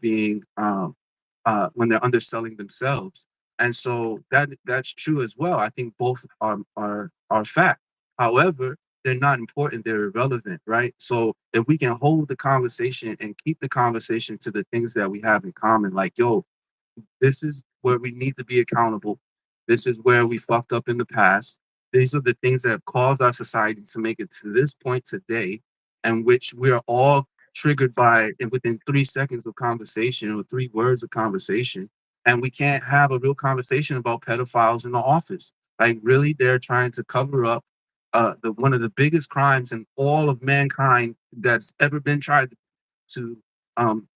underselling themselves. And so that's true as well. I think both are fact. However, they're not important, they're irrelevant, right? So if we can hold the conversation and keep the conversation to the things that we have in common, like, yo, this is where we need to be accountable. This is where we fucked up in the past. These are the things that have caused our society to make it to this point today. and which we are all triggered by and within 3 seconds of conversation or 3 words of conversation. And we can't have a real conversation about pedophiles in the office. Like, really, they're trying to cover up the one of the biggest crimes in all of mankind that's ever been tried to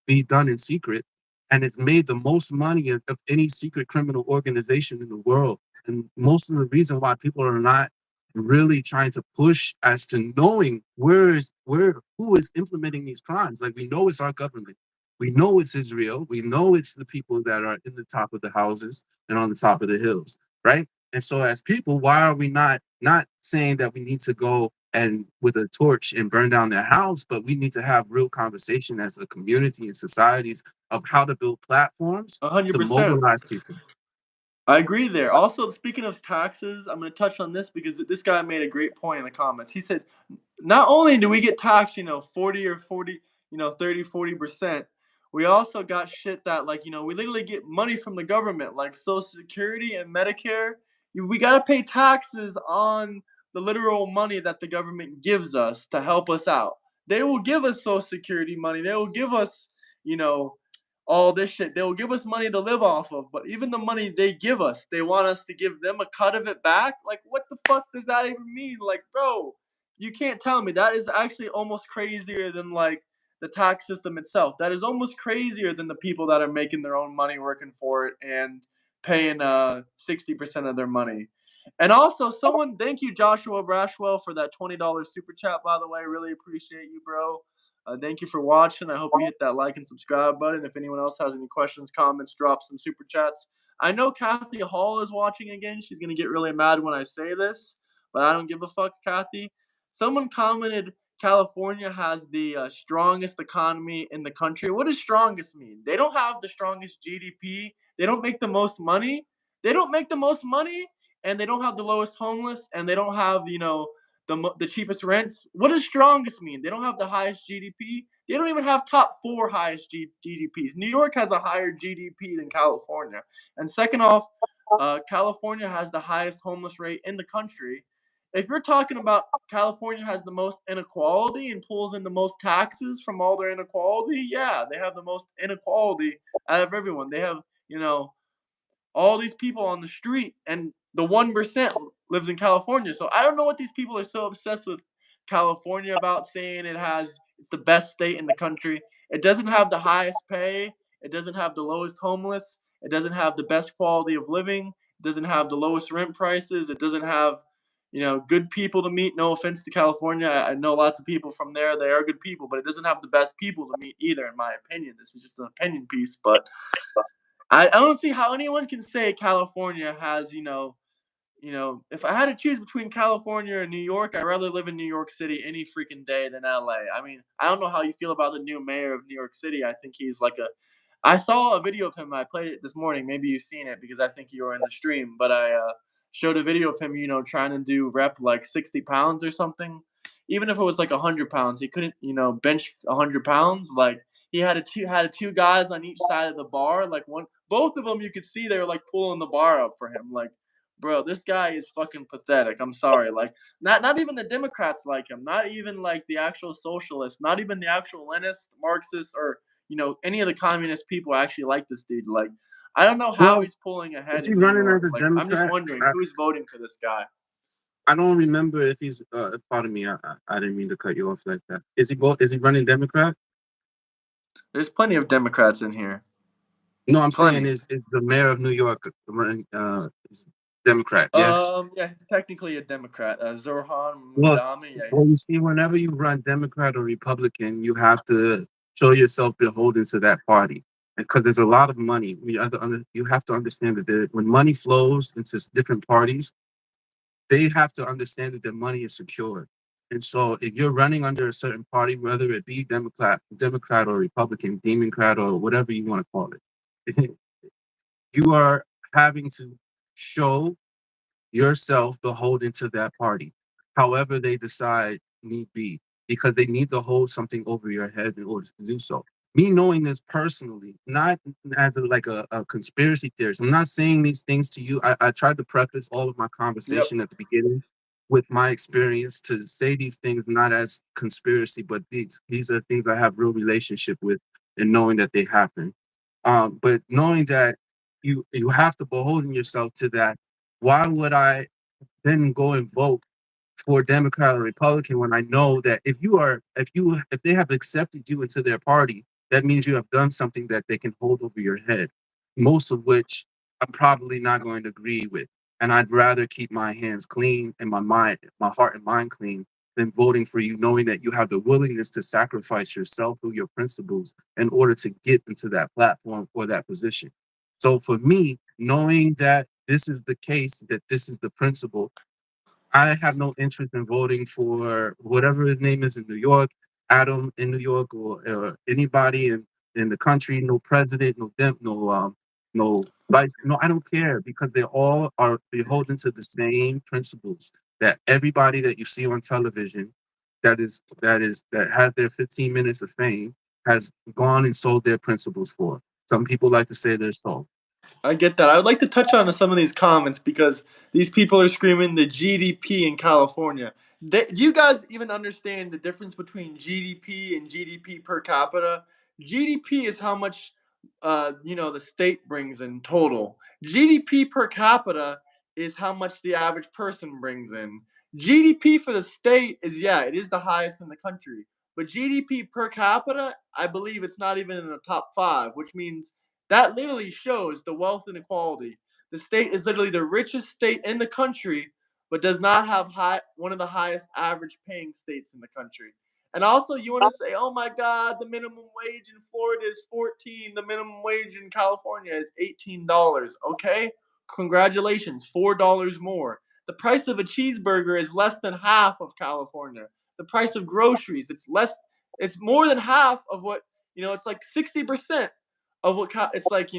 be done in secret, and it's made the most money of any secret criminal organization in the world. And most of the reason why people are not really trying to push as to knowing where who is implementing these crimes. Like, we know it's our government, we know it's Israel, we know it's the people that are in the top of the houses and on the top of the hills, right? And so, as people, why are we not saying that we need to go and with a torch and burn down their house, but we need to have real conversation as a community and societies of how to build platforms to 100%. mobilize people. I agree there. Also, speaking of taxes, I'm going to touch on this because this guy made a great point in the comments. He said, not only do we get taxed, 40 or 40, 30, 40%, we also got shit that, like, we literally get money from the government, like Social Security and Medicare. We got to pay taxes on the literal money that the government gives us to help us out. They will give us Social Security money. They will give us, you know, all this shit. They'll give us money to live off of, but even the money they give us, they want us to give them a cut of it back. Like, what the fuck does that even mean? Like, bro, you can't tell me. That is actually almost crazier than like the tax system itself. That is almost crazier than the people that are making their own money working for it and paying 60% of their money. And also, someone, thank you, Joshua Brashwell, for that $20 super chat. By the way, really appreciate you, bro. Thank you for watching. I hope you hit that like and subscribe button. If anyone else has any questions, comments, drop some super chats. I know Kathy Hall is watching again. She's going to get really mad when I say this, but I don't give a fuck, Kathy. Someone commented California has the strongest economy in the country. What does strongest mean? They don't have the strongest GDP. They don't make the most money. They don't make the most money, and they don't have the lowest homeless, and they don't have, the cheapest rents. What does strongest mean? They don't have the highest GDP. They don't even have top four highest GDPs. New York has a higher GDP than California. And second off, California has the highest homeless rate in the country. If you're talking about California has the most inequality and pulls in the most taxes from all their inequality, yeah, they have the most inequality out of everyone. They have, all these people on the street, and the 1% lives in California. So I don't know what these people are so obsessed with California about, saying it's the best state in the country. It doesn't have the highest pay. It doesn't have the lowest homeless. It doesn't have the best quality of living. It doesn't have the lowest rent prices. It doesn't have, good people to meet. No offense to California. I know lots of people from there. They are good people, but it doesn't have the best people to meet either, in my opinion. This is just an opinion piece, but I don't see how anyone can say California has, if I had to choose between California and New York, I'd rather live in New York City any freaking day than LA. I mean, I don't know how you feel about the new mayor of New York City. I think he's like a. I saw a video of him. I played it this morning. Maybe you've seen it because I think you were in the stream. But I showed a video of him, trying to do rep like 60 pounds or something. Even if it was like 100 pounds, he couldn't, bench 100 pounds. Like he had two guys on each side of the bar. Like both of them, you could see they were like pulling the bar up for him. Like, bro, this guy is fucking pathetic. I'm sorry. Like, not even the Democrats like him. Not even like the actual socialists. Not even the actual Leninists, Marxists, or any of the communist people actually like this dude. Like, I don't know how Well, he's pulling ahead is he in New running York. as a Like, I'm just Democrat? wondering who's voting for this guy. I don't remember if he's. Pardon me, I didn't mean to cut you off like that. Is he running Democrat? There's plenty of Democrats in here. No, I'm saying Plenty. is the mayor of New York running is Democrat? Yes. Yeah, he's technically a Democrat. Zoran Well, Mundami. Yeah, well, you see, whenever you run Democrat or Republican, you have to show yourself beholden to that party, because there's a lot of money. You have to understand that when money flows into different parties, they have to understand that their money is secure. And so, if you're running under a certain party, whether it be Democrat or Republican, Democrat or whatever you want to call it, you are having to show yourself beholden to that party, however they decide need be, because they need to hold something over your head in order to do so. Me knowing this personally, not as a conspiracy theorist, I'm not saying these things to you. I tried to preface all of my yep. conversation at the beginning with my experience to say these things not as conspiracy, but these are things I have real relationship with, and knowing that they happen. But knowing that you have to beholden yourself to that. Why would I then go and vote for Democrat or Republican when I know that if they have accepted you into their party, that means you have done something that they can hold over your head, most of which I'm probably not going to agree with. And I'd rather keep my hands clean and my heart and mind clean than voting for you, knowing that you have the willingness to sacrifice yourself or your principles in order to get into that platform or that position. So for me, knowing that this is the case, that this is the principle, I have no interest in voting for whatever his name is in New York, Adam in New York, or anybody in the country. No president, no vice. No, I don't care because they all are beholden to the same principles that everybody that you see on television, that has their 15 minutes of fame, has gone and sold their principles for. Some people like to say they're sold. I get that. I would like to touch on some of these comments because these people are screaming the GDP in California. Do you guys even understand the difference between GDP and GDP per capita? GDP is how much, the state brings in total. GDP per capita is how much the average person brings in. GDP for the state is, yeah, it is the highest in the country. But GDP per capita, I believe it's not even in the top five, which means that literally shows the wealth inequality. The state is literally the richest state in the country, but does not have one of the highest average paying states in the country. And also, you want to say, oh my God, the minimum wage in Florida is 14, the minimum wage in California is $18. Okay, congratulations, $4 more. The price of a cheeseburger is less than half of California. The price of groceries, it's more than half of what, it's like 60% of what it's like,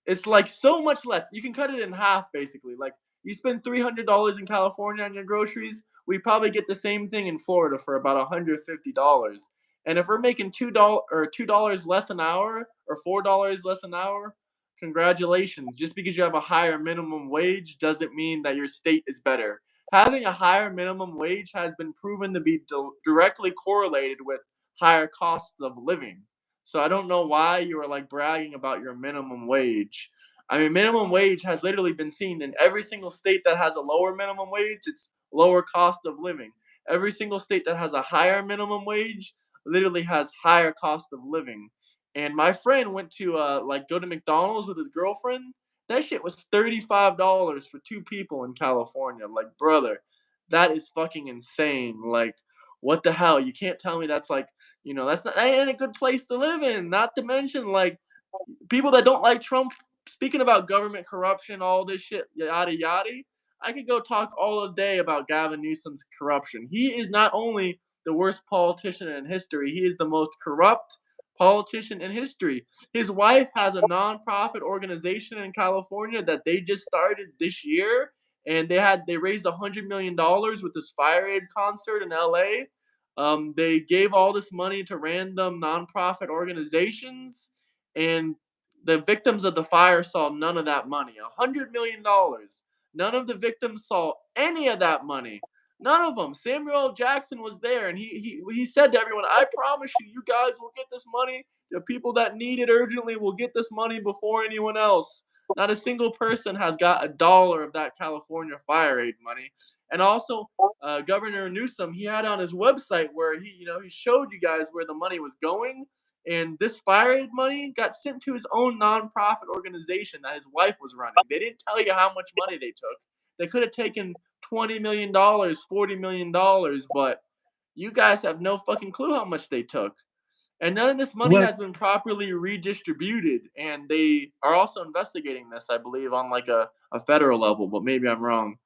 it's like so much less. You can cut it in half basically. Like you spend $300 in California on your groceries, we probably get the same thing in Florida for about $150. And if we're making $2 less an hour or $4 less an hour, congratulations. Just because you have a higher minimum wage doesn't mean that your state is better. Having a higher minimum wage has been proven to be directly correlated with higher costs of living. So I don't know why you were like bragging about your minimum wage. I mean, minimum wage has literally been seen in every single state that has a lower minimum wage, it's lower cost of living. Every single state that has a higher minimum wage literally has higher cost of living. And my friend went to like go to McDonald's with his girlfriend. That shit was $35 for two people in California. Like, brother, that is fucking insane. Like, what the hell? You can't tell me that's like, that ain't a good place to live in. Not to mention, like, people that don't like Trump, speaking about government corruption, all this shit, yada yada. I could go talk all day about Gavin Newsom's corruption. He is not only the worst politician in history, he is the most corrupt politician in history. His wife has a nonprofit organization in California that they just started this year, and they raised $100 million with this Fire Aid concert in LA. They gave all this money to random nonprofit organizations, and the victims of the fire saw none of that money. $100 million. None of the victims saw any of that money. None of them. Samuel L. Jackson was there, and he said to everyone, "I promise you, you guys will get this money. The people that need it urgently will get this money before anyone else." Not a single person has got $1 of that California fire aid money. And also, Governor Newsom, he had on his website where he showed you guys where the money was going, and this fire aid money got sent to his own nonprofit organization that his wife was running. They didn't tell you how much money they took. They could have taken $20 million, $40 million, but you guys have no fucking clue how much they took. And none of this money What? has been properly redistributed. And they are also investigating this, I believe, on like a federal level, but maybe I'm wrong.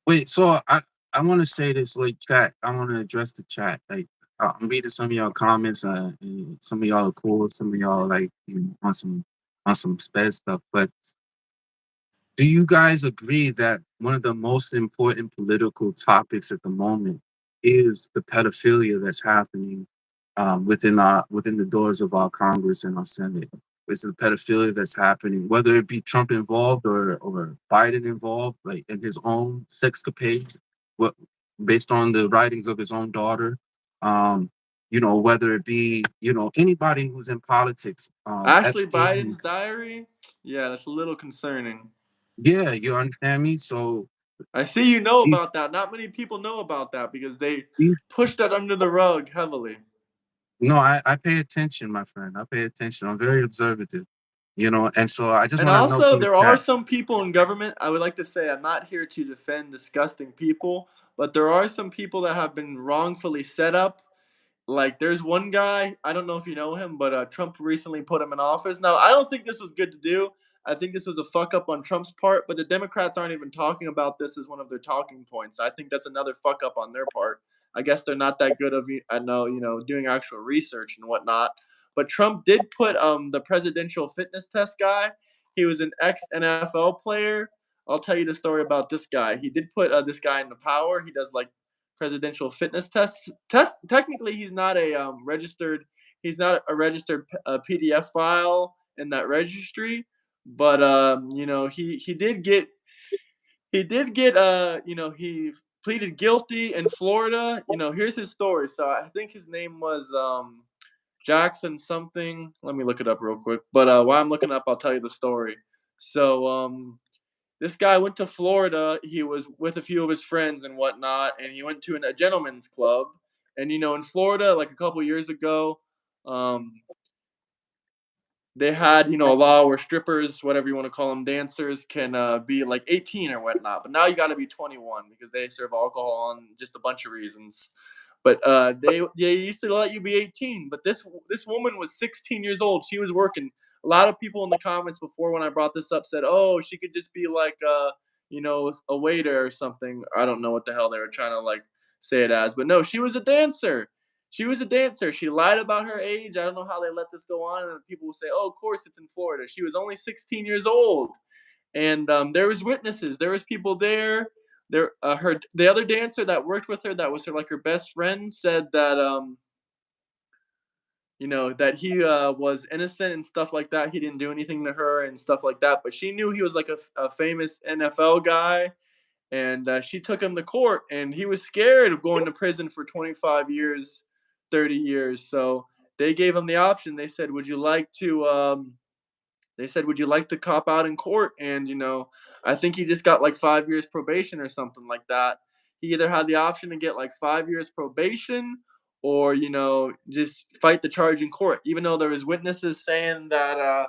Wait, so I want to say this, like, chat. I want to address the chat. Like, I'm reading some of y'all comments. And some of y'all are cool. Some of y'all like on some sped stuff. But do you guys agree that one of the most important political topics at the moment is the pedophilia that's happening within the doors of our Congress and our Senate? It's the pedophilia that's happening, whether it be Trump involved or Biden involved, like in his own sexcapade, what based on the writings of his own daughter. Um, whether it be, anybody who's in politics, Ashley Epstein. Biden's diary? Yeah, that's a little concerning. Yeah, you understand me? So I see you know these about that. Not many people know about that because they these pushed that under the rug heavily. no, I pay attention, my friend. I pay attention. I'm very observative, and so I just And want to know also, from the there are chat. some people in government. I would like to say I'm not here to defend disgusting people, but there are some people that have been wrongfully set up. Like, there's one guy, I don't know if you know him, but Trump recently put him in office. Now, I don't think this was good to do. I think this was a fuck up on Trump's part, but the Democrats aren't even talking about this as one of their talking points. I think that's another fuck up on their part. I guess they're not that good of, I know, doing actual research and whatnot. But Trump did put the presidential fitness test guy. He was an ex NFL player. I'll tell you the story about this guy. He did put this guy into power. He does like presidential fitness tests. Technically, he's not a registered. He's not a registered PDF file in that registry, but he pleaded guilty in Florida. Here's his story. So I think his name was Jackson something. Let me look it up real quick. But while I'm looking up, I'll tell you the story. So this guy went to Florida. He was with a few of his friends and whatnot, and he went to a gentleman's club. And in Florida, like a couple years ago, um, they had a law where strippers, whatever you want to call them, dancers, can be like 18 or whatnot. But now you got to be 21 because they serve alcohol on just a bunch of reasons. But they used to let you be 18. But this woman was 16 years old. She was working. A lot of people in the comments before when I brought this up said, "Oh, she could just be like a waiter or something." I don't know what the hell they were trying to like say it as, but no, she was a dancer. She was a dancer. She lied about her age. I don't know how they let this go on, and people will say, "Oh, of course it's in Florida." She was only 16 years old, and there was witnesses. There was people there. The other dancer that worked with her, that was her best friend, said that that he was innocent and stuff like that. He didn't do anything to her and stuff like that. But she knew he was like a famous NFL guy, and she took him to court, and he was scared of going to prison for 25 years, 30 years. So they gave him the option. They said, "Would you like to cop out in court?" And I think he just got like 5 years probation or something like that. He either had the option to get like 5 years probation, or just fight the charge in court. Even though there was witnesses saying that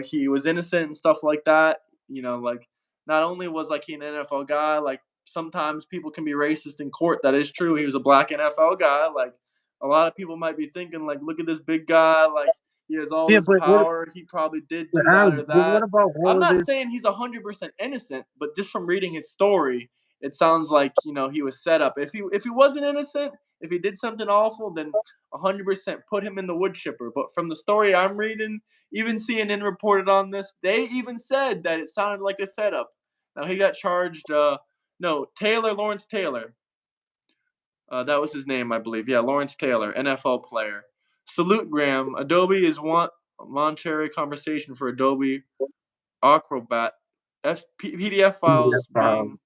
he was innocent and stuff like that. Like, not only was like he an NFL guy, like sometimes people can be racist in court. That is true. He was a black NFL guy. Like, a lot of people might be thinking like, look at this big guy, like he has all Yeah, this but what power. He probably did but do that Al, or but what that. about I'm all of not this? saying he's 100% innocent, but just from reading his story, it sounds like he was set up. If he wasn't innocent, if he did something awful, then 100% put him in the wood chipper. But from the story I'm reading, even CNN reported on this. They even said that it sounded like a setup. Now he got charged. No, Lawrence Taylor. That was his name, I believe. Yeah, Lawrence Taylor, NFL player. Salute Graham. Adobe is monetary conversation for Adobe Acrobat. PDF PDF files file being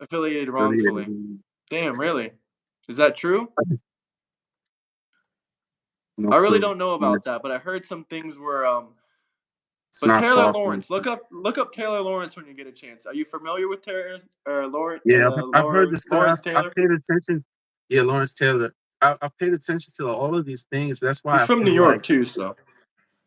affiliated wrongfully. deleted. Damn, really? Is that true? No I really clue. don't know And about that, but I heard some things were. it's But not Taylor far from. Lawrence, look up Taylor Lawrence when you get a chance. Are you familiar with Taylor or Yeah, I've heard the story. Lawrence I've Taylor? paid attention. Yeah, Lawrence Taylor. I've paid attention to all of these things. That's why He's I from New feel like, York too, so.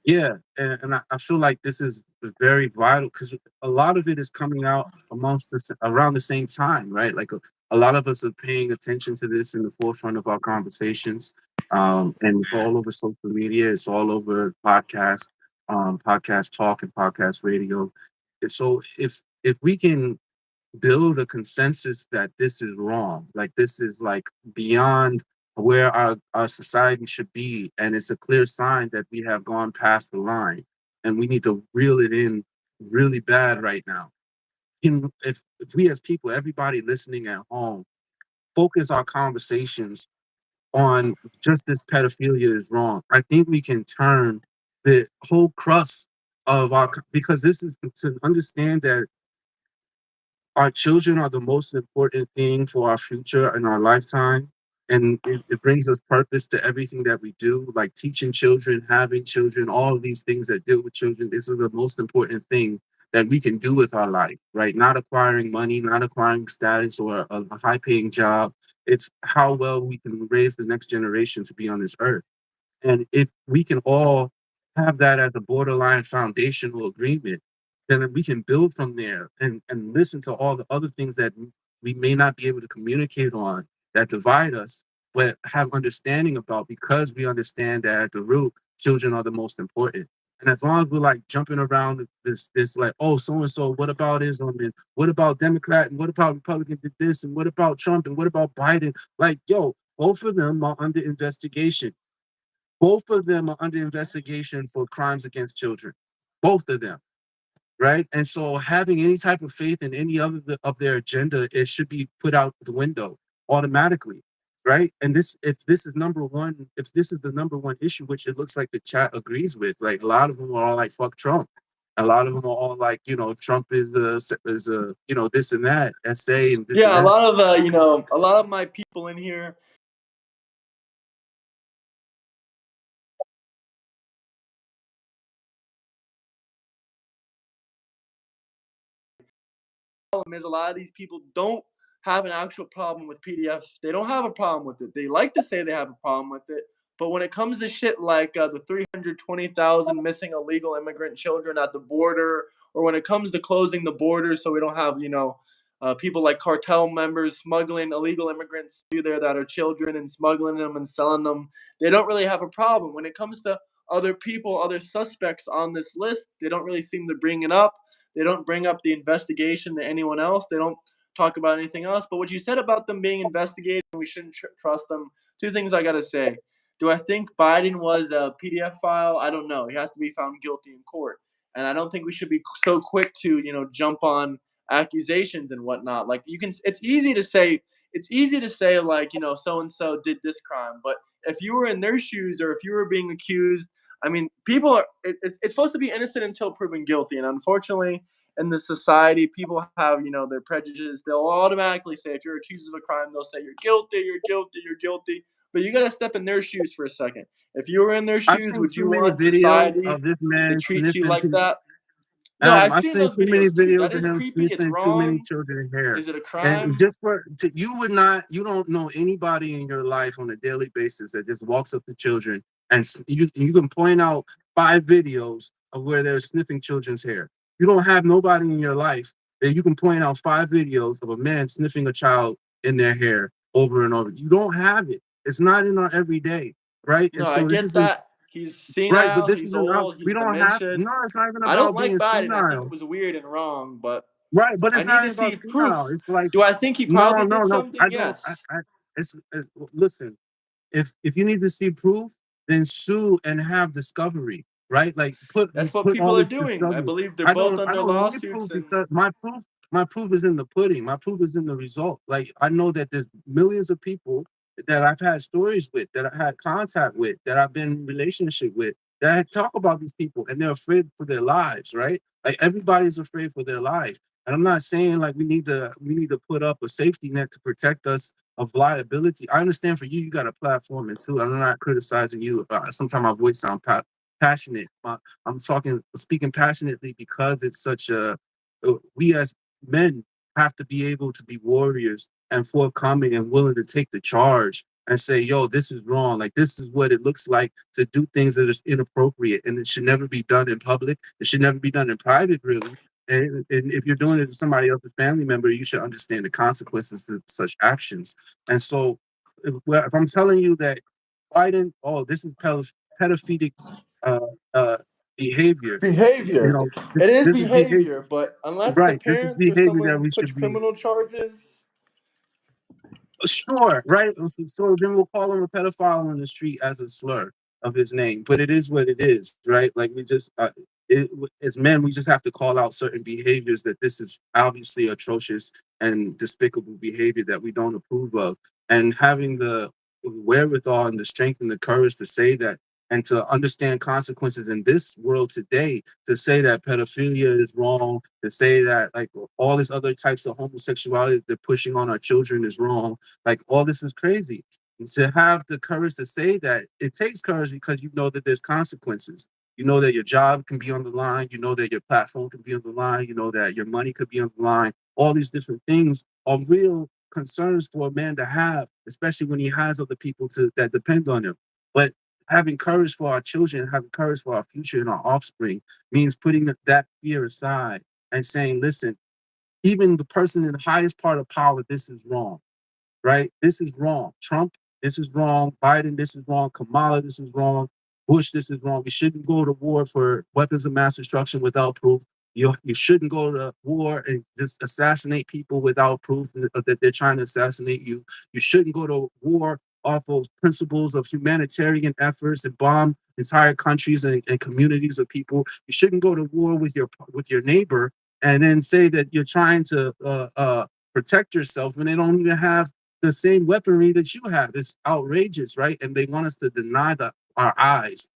yeah, and I feel like this is very vital because a lot of it is coming out amongst us around the same time, right? Like a lot of us are paying attention to this in the forefront of our conversations, and it's all over social media. It's all over podcast talk and podcast radio. And so if we can build a consensus that this is wrong, like this is like beyond where our society should be, and it's a clear sign that we have gone past the line and we need to reel it in really bad right now. If we as people, everybody listening at home, focus our conversations on just this pedophilia is wrong, I think we can turn the whole crust of our because this is to understand that our children are the most important thing for our future and our lifetime. And it brings us purpose to everything that we do, like teaching children, having children, all of these things that deal with children. This is the most important thing that we can do with our life, right? Not acquiring money, not acquiring status or a high paying job. It's how well we can raise the next generation to be on this earth. And if we can all have that as a borderline foundational agreement, then we can build from there and listen to all the other things that we may not be able to communicate on that divide us, but have understanding about because we understand that at the root, children are the most important. And as long as we're like jumping around this like, oh, so and so, what about Islam and what about Democrat and what about Republican did this and what about Trump and what about Biden? Like, yo, both of them are under investigation. Both of them are under investigation for crimes against children. Both of them, right? And so having any type of faith in any other of their agenda, it should be put out the window automatically, right? And this, if this is number one, if this is the number one issue, which it looks like the chat agrees with, like a lot of them are all like fuck Trump. A lot of them are all like, Trump is a this and that essay and this and Yeah, a that. lot of a lot of my people in here problem is a lot of these people don't have an actual problem with PDFs. They don't have a problem with it. They like to say they have a problem with it, but when it comes to shit like the 320,000 missing illegal immigrant children at the border, or when it comes to closing the border so we don't have people like cartel members smuggling illegal immigrants through there that are children and smuggling them and selling them, they don't really have a problem. When it comes to other people, other suspects on this list, they don't really seem to bring it up. They don't bring up the investigation to anyone else. They don't talk about anything else. But what you said about them being investigated and we shouldn't trust them, two things I got to say. Do I think Biden was a PDF file? I don't know. He has to be found guilty in court. And I don't think we should be so quick to, jump on accusations and whatnot. Like it's easy to say like, so and so did this crime, but if you were in their shoes or if you were being accused, I mean, people are. It's supposed to be innocent until proven guilty, and unfortunately, in the society, people have their prejudices. They'll automatically say if you're accused of a crime, they'll say you're guilty, you're guilty, you're guilty. But you got to step in their shoes for a second. If you were in their I've shoes, seen would too you many want videos society of this to man treat you sniffing. like that? No, I've I've seen seen those too many videos too. That videos of is him creepy. It's sniffing too many wrong. children's hair. Is it a And crime? just you would not, you don't know anybody in your life on a daily basis that just walks up to children and you can point out 5 videos of where they're sniffing children's hair. You don't have nobody in your life that you can point out 5 videos of a man sniffing a child in their hair over and over. You don't have it. It's not in our everyday, right? No, And I so this get isn't that. He's right, but senile. this He's isn't old. we He's don't have dementia. no, it's not even I don't about being like Biden. I think it senile. was weird and wrong, but Right, but I it's need not to even about see senile. proof. It's like, Do I think he no, probably no, did no. something? I don't. Yes. It's listen. If you need to see proof, then sue and have discovery. Right, like That's what put all people are this doing. I discovery. believe they're both I under don't need lawsuits proof and because my proof is in the pudding. My proof is in the result. Like I know that there's millions of people that I've had stories with, that I had contact with, that I've been in relationship with, that I talk about these people, and they're afraid for their lives. Right, like everybody's afraid for their life. And I'm not saying like we need to put up a safety net to protect us of liability. I understand for you, you got a platform, and too, I'm not criticizing you. Sometimes my voice sounds passionate. I'm speaking passionately because it's such a. We as men have to be able to be warriors and forthcoming and willing to take the charge and say, "Yo, this is wrong. Like this is what it looks like to do things that is inappropriate, and it should never be done in public. It should never be done in private, really." And if you're doing it to somebody else's family member, you should understand the consequences to such actions. And so, if I'm telling you that Biden, oh, this is pedophilic uh, uh, behavior, behavior. It this is this is behavior, behavior, but unless the right? This is parents or behavior that someone we puts should be criminal charges, sure, right? So then we'll call him a pedophile on the street as a slur of his name, but it is what it is, right? Like we just, as men, we just have to call out certain behaviors that this is obviously atrocious and despicable behavior that we don't approve of, and having the wherewithal and the strength and the courage to say that and to understand consequences in this world today, to say that pedophilia is wrong, to say that like all this other types of homosexuality they're pushing on our children is wrong, like all this is crazy. And to have the courage to say that, it takes courage because you know that there's consequences. You know that your job can be on the line. You know that your platform can be on the line. You know that your money could be on the line. All these different things are real concerns for a man to have, especially when he has other people to that depend on him. But having courage for our children, having courage for our future and our offspring means putting that fear aside and saying, listen, even the person in the highest part of power, this is wrong, right? This is wrong. Trump, this is wrong. Biden, this is wrong. Kamala, this is wrong. Bush, this is wrong. You shouldn't go to war for weapons of mass destruction without proof. You shouldn't go to war and just assassinate people without proof that they're trying to assassinate you. You shouldn't go to war off of principles of humanitarian efforts and bomb entire countries and communities of people. You shouldn't go to war with your neighbor and then say that you're trying to protect yourself when they don't even have the same weaponry that you have. It's outrageous, right? And they want us to deny our eyes.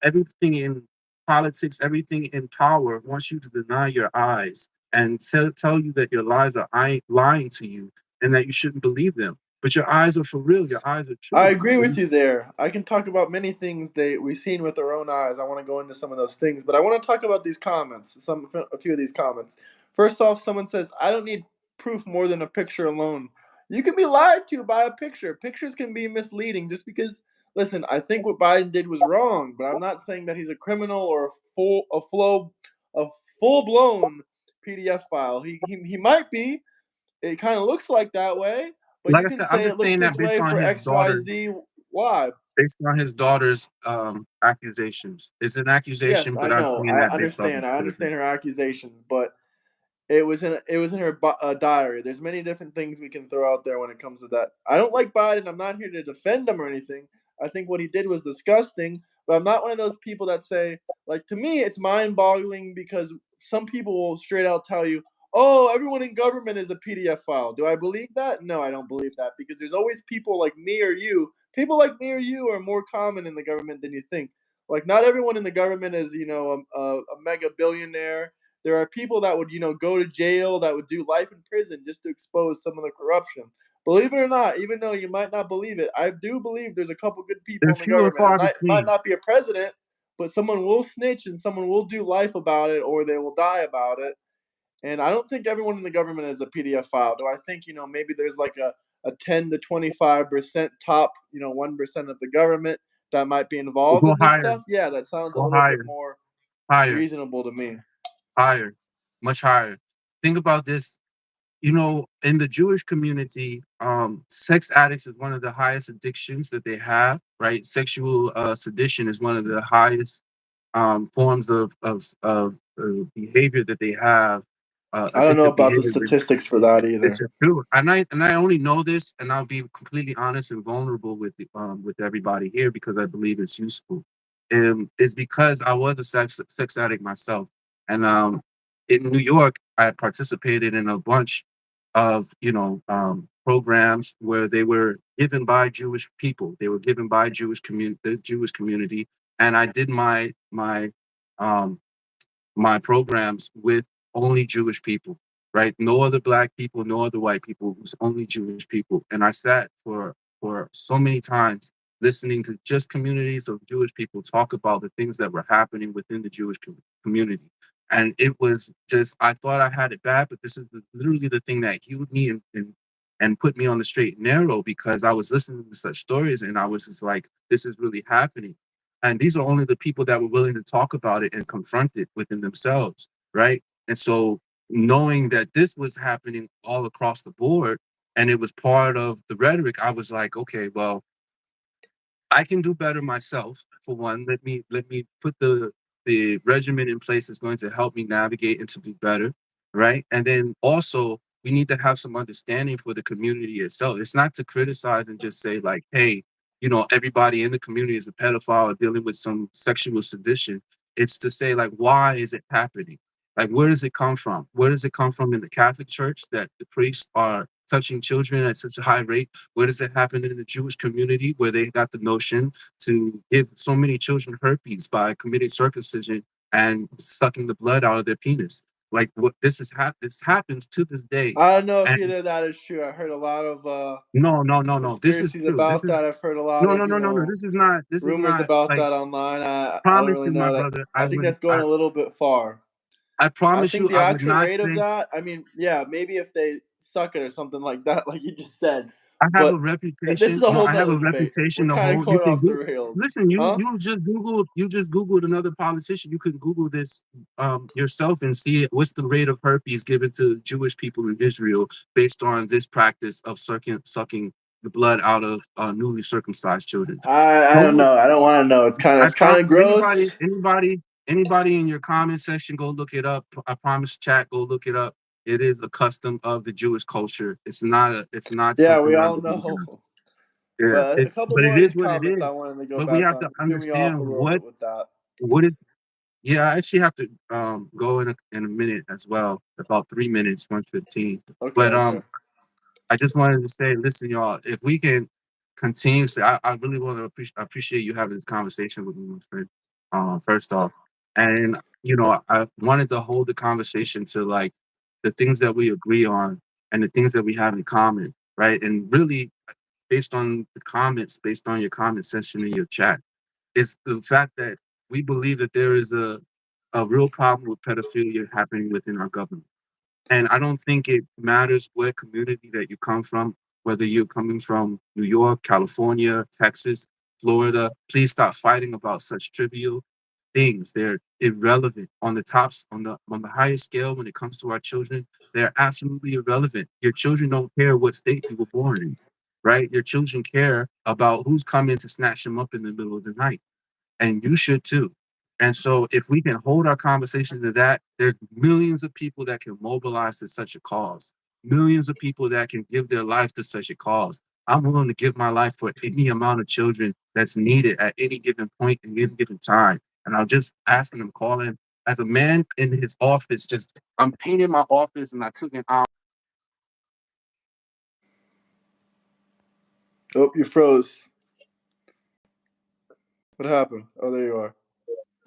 Everything in politics, everything in power wants you to deny your eyes and tell you that your lies are lying to you and that you shouldn't believe them. But your eyes are for real. Your eyes are I true. agree with you there. I can talk about many things that we've seen with our own eyes. I want to go into some of those things, but I want to talk about these comments. A few of these comments. First off, someone says, "I don't need proof more than a picture alone." You can be lied to by a picture. Pictures can be misleading. Just because, listen, I think what Biden did was wrong, but I'm not saying that he's a criminal or a full blown PDF file. He might be. It kind of looks like that way, but Like you I can said, I'm say just it looks saying that this way for X, Y, Z. Why? based on his daughter's accusations. It's an Yes, accusation, I but I'm know. saying that based off I experience. understand her accusations, but it was in her diary. There's many different things we can throw out there when it comes to that. I don't like Biden. I'm not here to defend him or anything. I think what he did was disgusting, but I'm not one of those people that say, like, to me it's mind-boggling because some people will straight out tell you, "Oh, everyone in government is a PDF file." Do I believe that? No, I don't believe that because there's always people like me or you. People like me or you are more common in the government than you think. Like, not everyone in the government is, a mega billionaire. There are people that would, go to jail, that would do life in prison just to expose some of the corruption. Believe it or not, even though you might not believe it, I do believe there's a couple good people They're in the few and government. far It might between. not be a president, but someone will snitch and someone will do life about it or they will die about it. And I don't think everyone in the government is a PDF file. Do I think, maybe there's like a 10 to 25% top, 1% of the government that might be involved Go in this higher, stuff? Yeah, that sounds a go little bit higher, more higher, reasonable to me. higher, much higher. Think about this. In the Jewish community, sex addicts is one of the highest addictions that they have, right? Sexual sedition is one of the highest forms of behavior that they have, I don't know addictive about the behavior. statistics for that This either. is true, and I only know this, and I'll be completely honest and vulnerable with everybody here because I believe it's useful. It's because I was a sex addict myself, and in New York, I participated in a bunch of programs where they were given by Jewish people. They were given by the Jewish community, and I did um, my programs with only Jewish people, right? No other black people, no other white people. It was only Jewish people. And I sat for so many times listening to just communities of Jewish people talk about the things that were happening within the Jewish community. And it was just, I thought I had it bad, but this is literally the thing that healed me and put me on the straight and narrow because I was listening to such stories and I was just like, this is really happening. And these are only the people that were willing to talk about it and confront it within themselves, right? And so knowing that this was happening all across the board and it was part of the rhetoric, I was like, okay, well, I can do better myself. For one, let me put the regimen in place that's going to help me navigate and to do better, right? And then also we need to have some understanding for the community itself. It's not to criticize and just say like, hey, everybody in the community is a pedophile or dealing with some sexual sedition. It's to say like, why is it happening? Like, where does it come from? Where does it come from in the Catholic Church that the priests are touching children at such a high rate? Where does it happen in the Jewish community where they got the notion to give so many children herpes by committing circumcision and sucking the blood out of their penis? Like what this happens to this day. I don't know if And either of that is true. I heard a lot of no, no, no, no. This is conspiracies true. This about is that. I've heard a lot no, of, no, no, no, no. This is rumors not about like that online. I don't promise really you, my know that. brother. I think that's going a little bit far. I I promise think you, the I would actual not rate of say that, I mean, yeah, maybe if they suck it or something like that, like you just said. I have a But this is reputation. a No, whole I have a nother debate. We're reputation to kind of hold. You going can off the go rails. listen, Huh? you just Googled another politician. You can Google this yourself and see it. What's the rate of herpes given to Jewish people in Israel based on this practice of sucking the blood out of newly circumcised children. I Go don't look. know. I don't want to know. I It's kind of promise gross. anybody in your comment section, go look it up. I promise chat, go look it up. It is a custom of the Jewish culture. It's not Yeah, something we that all I'm looking at. know. Yeah, But a it's couple but it more of is these what it comments is. I wanted to go But we back have on. to You threw me off understand a little bit with that. what is yeah, I actually have to go in a minute as well, about 3 minutes, 1:15. Okay, But okay. I just wanted to say, listen, y'all, if we can continuously, I really want to appreciate you having this conversation with me, my friend. First off, and I wanted to hold the conversation to like the things that we agree on and the things that we have in common, right? And really, based on the comments, based on your comment section in your chat, is the fact that we believe that there is a real problem with pedophilia happening within our government. And I don't think it matters what community that you come from, whether you're coming from New York, California, Texas, Florida. Please stop fighting about such trivial things. They're irrelevant on the tops, on the highest scale when it comes to our children. They're absolutely irrelevant. Your children don't care what state you were born in, right? Your children care about who's coming to snatch them up in the middle of the night, and you should too. And so, if we can hold our conversation to that, there's millions of people that can mobilize to such a cause, millions of people that can give their life to such a cause. I'm willing to give my life for any amount of children that's needed at any given point and any given time. And I'm just asking them, calling as a man in his office, just I'm painting my office and I took an hour. Oh, you froze. What happened? Oh, there you are.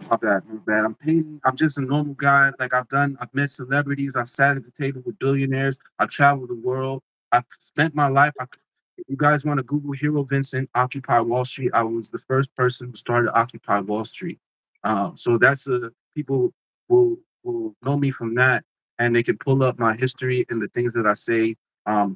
My bad, my bad. I'm painting. I'm just a normal guy. Like I've met celebrities. I've sat at the table with billionaires. I've traveled the world. I've spent my life. If you guys want to Google Hero Vincent, Occupy Wall Street, I was the first person who started Occupy Wall Street. So that's people will know me from that, and they can pull up my history and the things that I say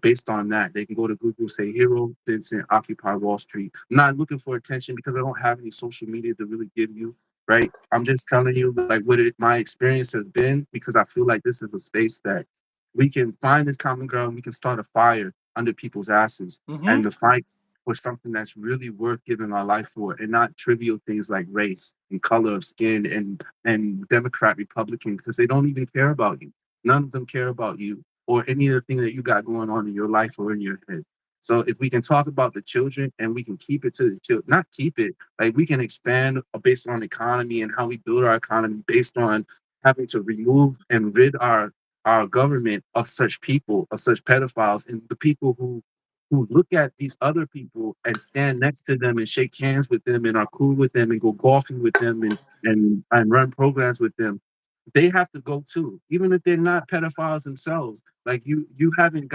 based on that. They can go to Google, say Hero Vincent, Occupy Wall Street. I'm not looking for attention because I don't have any social media to really give you, right? I'm just telling you like my experience has been, because I feel like this is a space that we can find this common ground. We can start a fire under people's asses and Mm-hmm. to fight for something that's really worth giving our life for, and not trivial things like race and color of skin and Democrat, Republican, because they don't even care about you. None of them care about you or any of the thing that you got going on in your life or in your head. So if we can talk about the children and we can keep it to the children, not keep it, like we can expand based on economy and how we build our economy based on having to remove and rid our government of such people, of such pedophiles, and the people who look at these other people and stand next to them and shake hands with them and are cool with them and go golfing with them and run programs with them. They have to go too, even if they're not pedophiles themselves. Like you haven't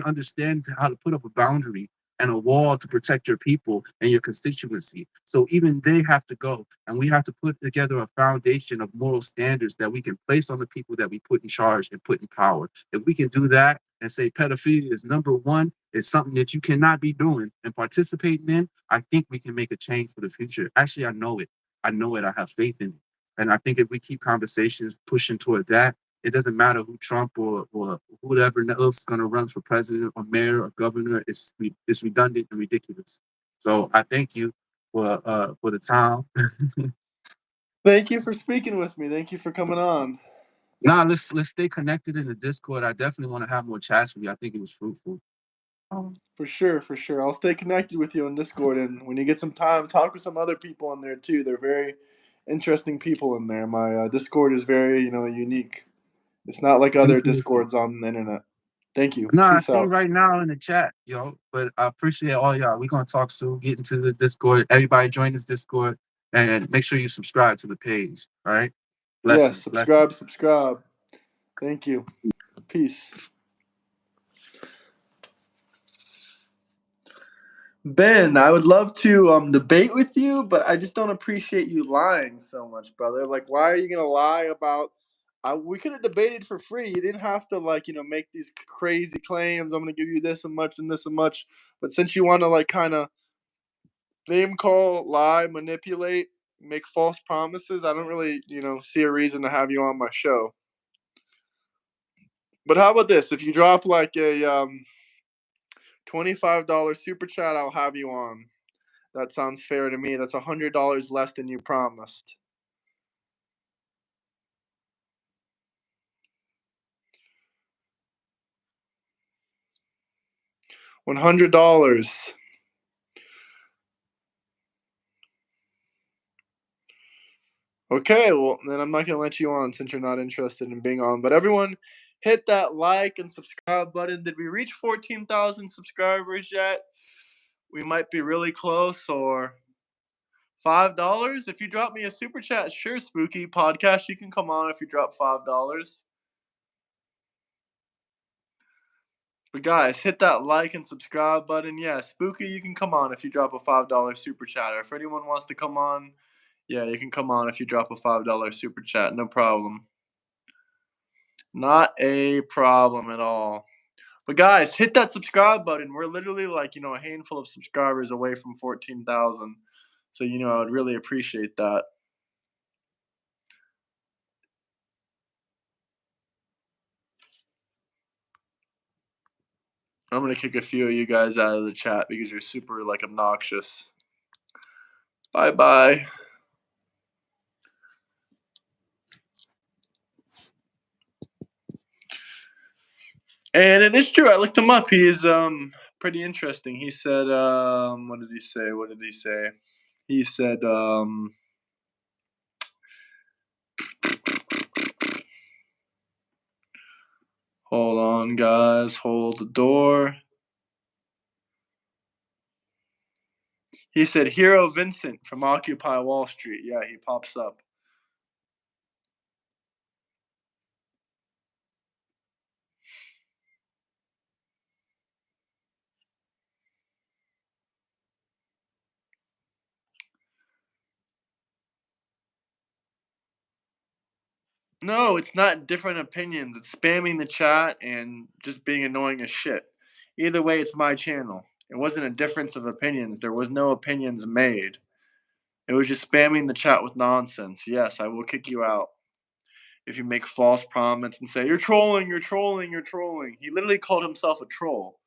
understand how to put up a boundary and a wall to protect your people and your constituency. So even they have to go, and we have to put together a foundation of moral standards that we can place on the people that we put in charge and put in power. If we can do that and say pedophilia is number one, is something that you cannot be doing and participating in, I think we can make a change for the future. Actually, I know it. I know it. I have faith in it. And I think if we keep conversations pushing toward that, it doesn't matter who Trump or whoever else is going to run for president or mayor or governor. It's redundant and ridiculous. So I thank you for the time. Thank you for speaking with me. Thank you for coming on. Nah, let's stay connected in the Discord. I definitely want to have more chats with you. I think it was fruitful. Um, For sure, for sure. I'll stay connected with you on Discord, and when you get some time, talk with some other people on there too. They're very interesting people in there. My Discord is very, unique. It's not like other Appreciate you. Discords on the internet. Thank you. No, I Peace see out. right now in the chat, yo. But I appreciate all y'all. We're gonna talk soon. Get into the Discord. Everybody join this Discord and make sure you subscribe to the page. All right. Yes, Blessings. Blessings. subscribe. Thank you. Peace. Ben, I would love to debate with you, but I just don't appreciate you lying so much, brother. Like, why are you gonna lie about? We could have debated for free. You didn't have to make these crazy claims. I'm gonna give you this and much and this and much. But since you want to kind of name call, lie, manipulate, make false promises, I don't really see a reason to have you on my show. But how about this? If you drop like a $25 super chat, I'll have you on. That sounds fair to me. That's $100 less than you promised. $100. Okay, well then I'm not gonna let you on since you're not interested in being on. But everyone, hit that like and subscribe button. Did we reach 14,000 subscribers yet? We might be really close. Or $5? If you drop me a super chat, sure, Spooky Podcast, you can come on if you drop $5. But guys, hit that like and subscribe button. Yeah, Spooky, you can come on if you drop a $5 super chat. Or if anyone wants to come on, yeah, you can come on if you drop a $5 super chat. No problem. Not a problem at all. But guys, hit that subscribe button. We're literally a handful of subscribers away from 14,000. So, I would really appreciate that. I'm going to kick a few of you guys out of the chat because you're super obnoxious. Bye-bye. And it is true. I looked him up. He is pretty interesting. He said, what did he say? What did he say? He said, hold on, guys. Hold the door. He said, Hero Vincent from Occupy Wall Street. Yeah, he pops up. No, it's not different opinions. It's spamming the chat and just being annoying as shit. Either way, it's my channel. It wasn't a difference of opinions. There was no opinions made. It was just spamming the chat with nonsense. Yes, I will kick you out if you make false promises and say, you're trolling, you're trolling, you're trolling. He literally called himself a troll.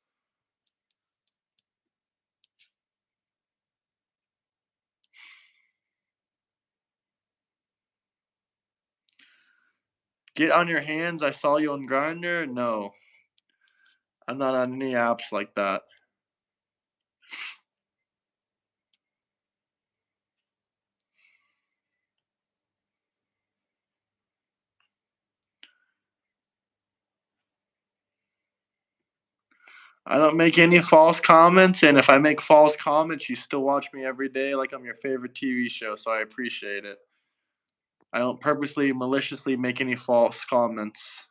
Get on your hands. I saw you on Grindr. No, I'm not on any apps like that. I don't make any false comments, and if I make false comments, you still watch me every day like I'm your favorite TV show, so I appreciate it. I don't purposely, maliciously make any false comments.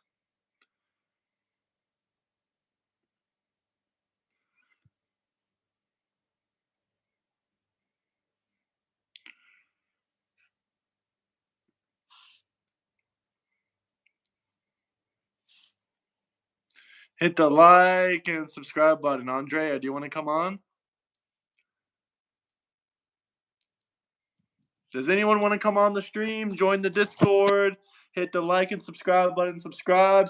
Hit the like and subscribe button. Andrea, do you want to come on? Does anyone want to come on the stream? Join the Discord. Hit the like and subscribe button. Subscribe.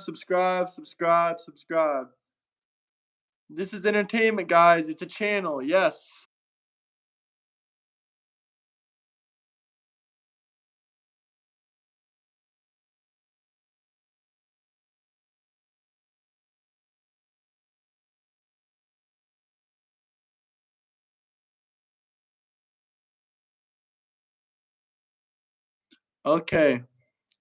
This is entertainment, guys. It's a channel. Yes. Okay.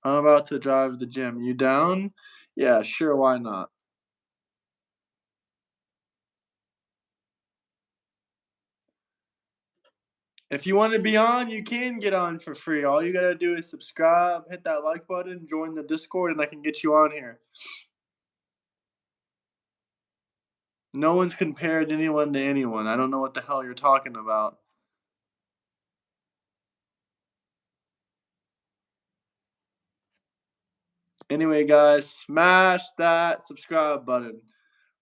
I'm about to drive to the gym. You down? Yeah, sure. Why not? If you want to be on, you can get on for free. All you gotta do is subscribe, hit that like button, join the Discord, and I can get you on here. No one's compared anyone to anyone. I don't know what the hell you're talking about. Anyway, guys, smash that subscribe button.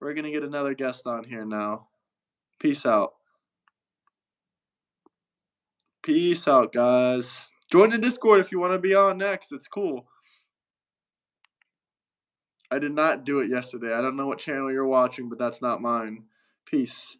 We're gonna get another guest on here now. Peace out. Peace out, guys. Join the Discord if you want to be on next. It's cool. I did not do it yesterday. I don't know what channel you're watching, but that's not mine. Peace.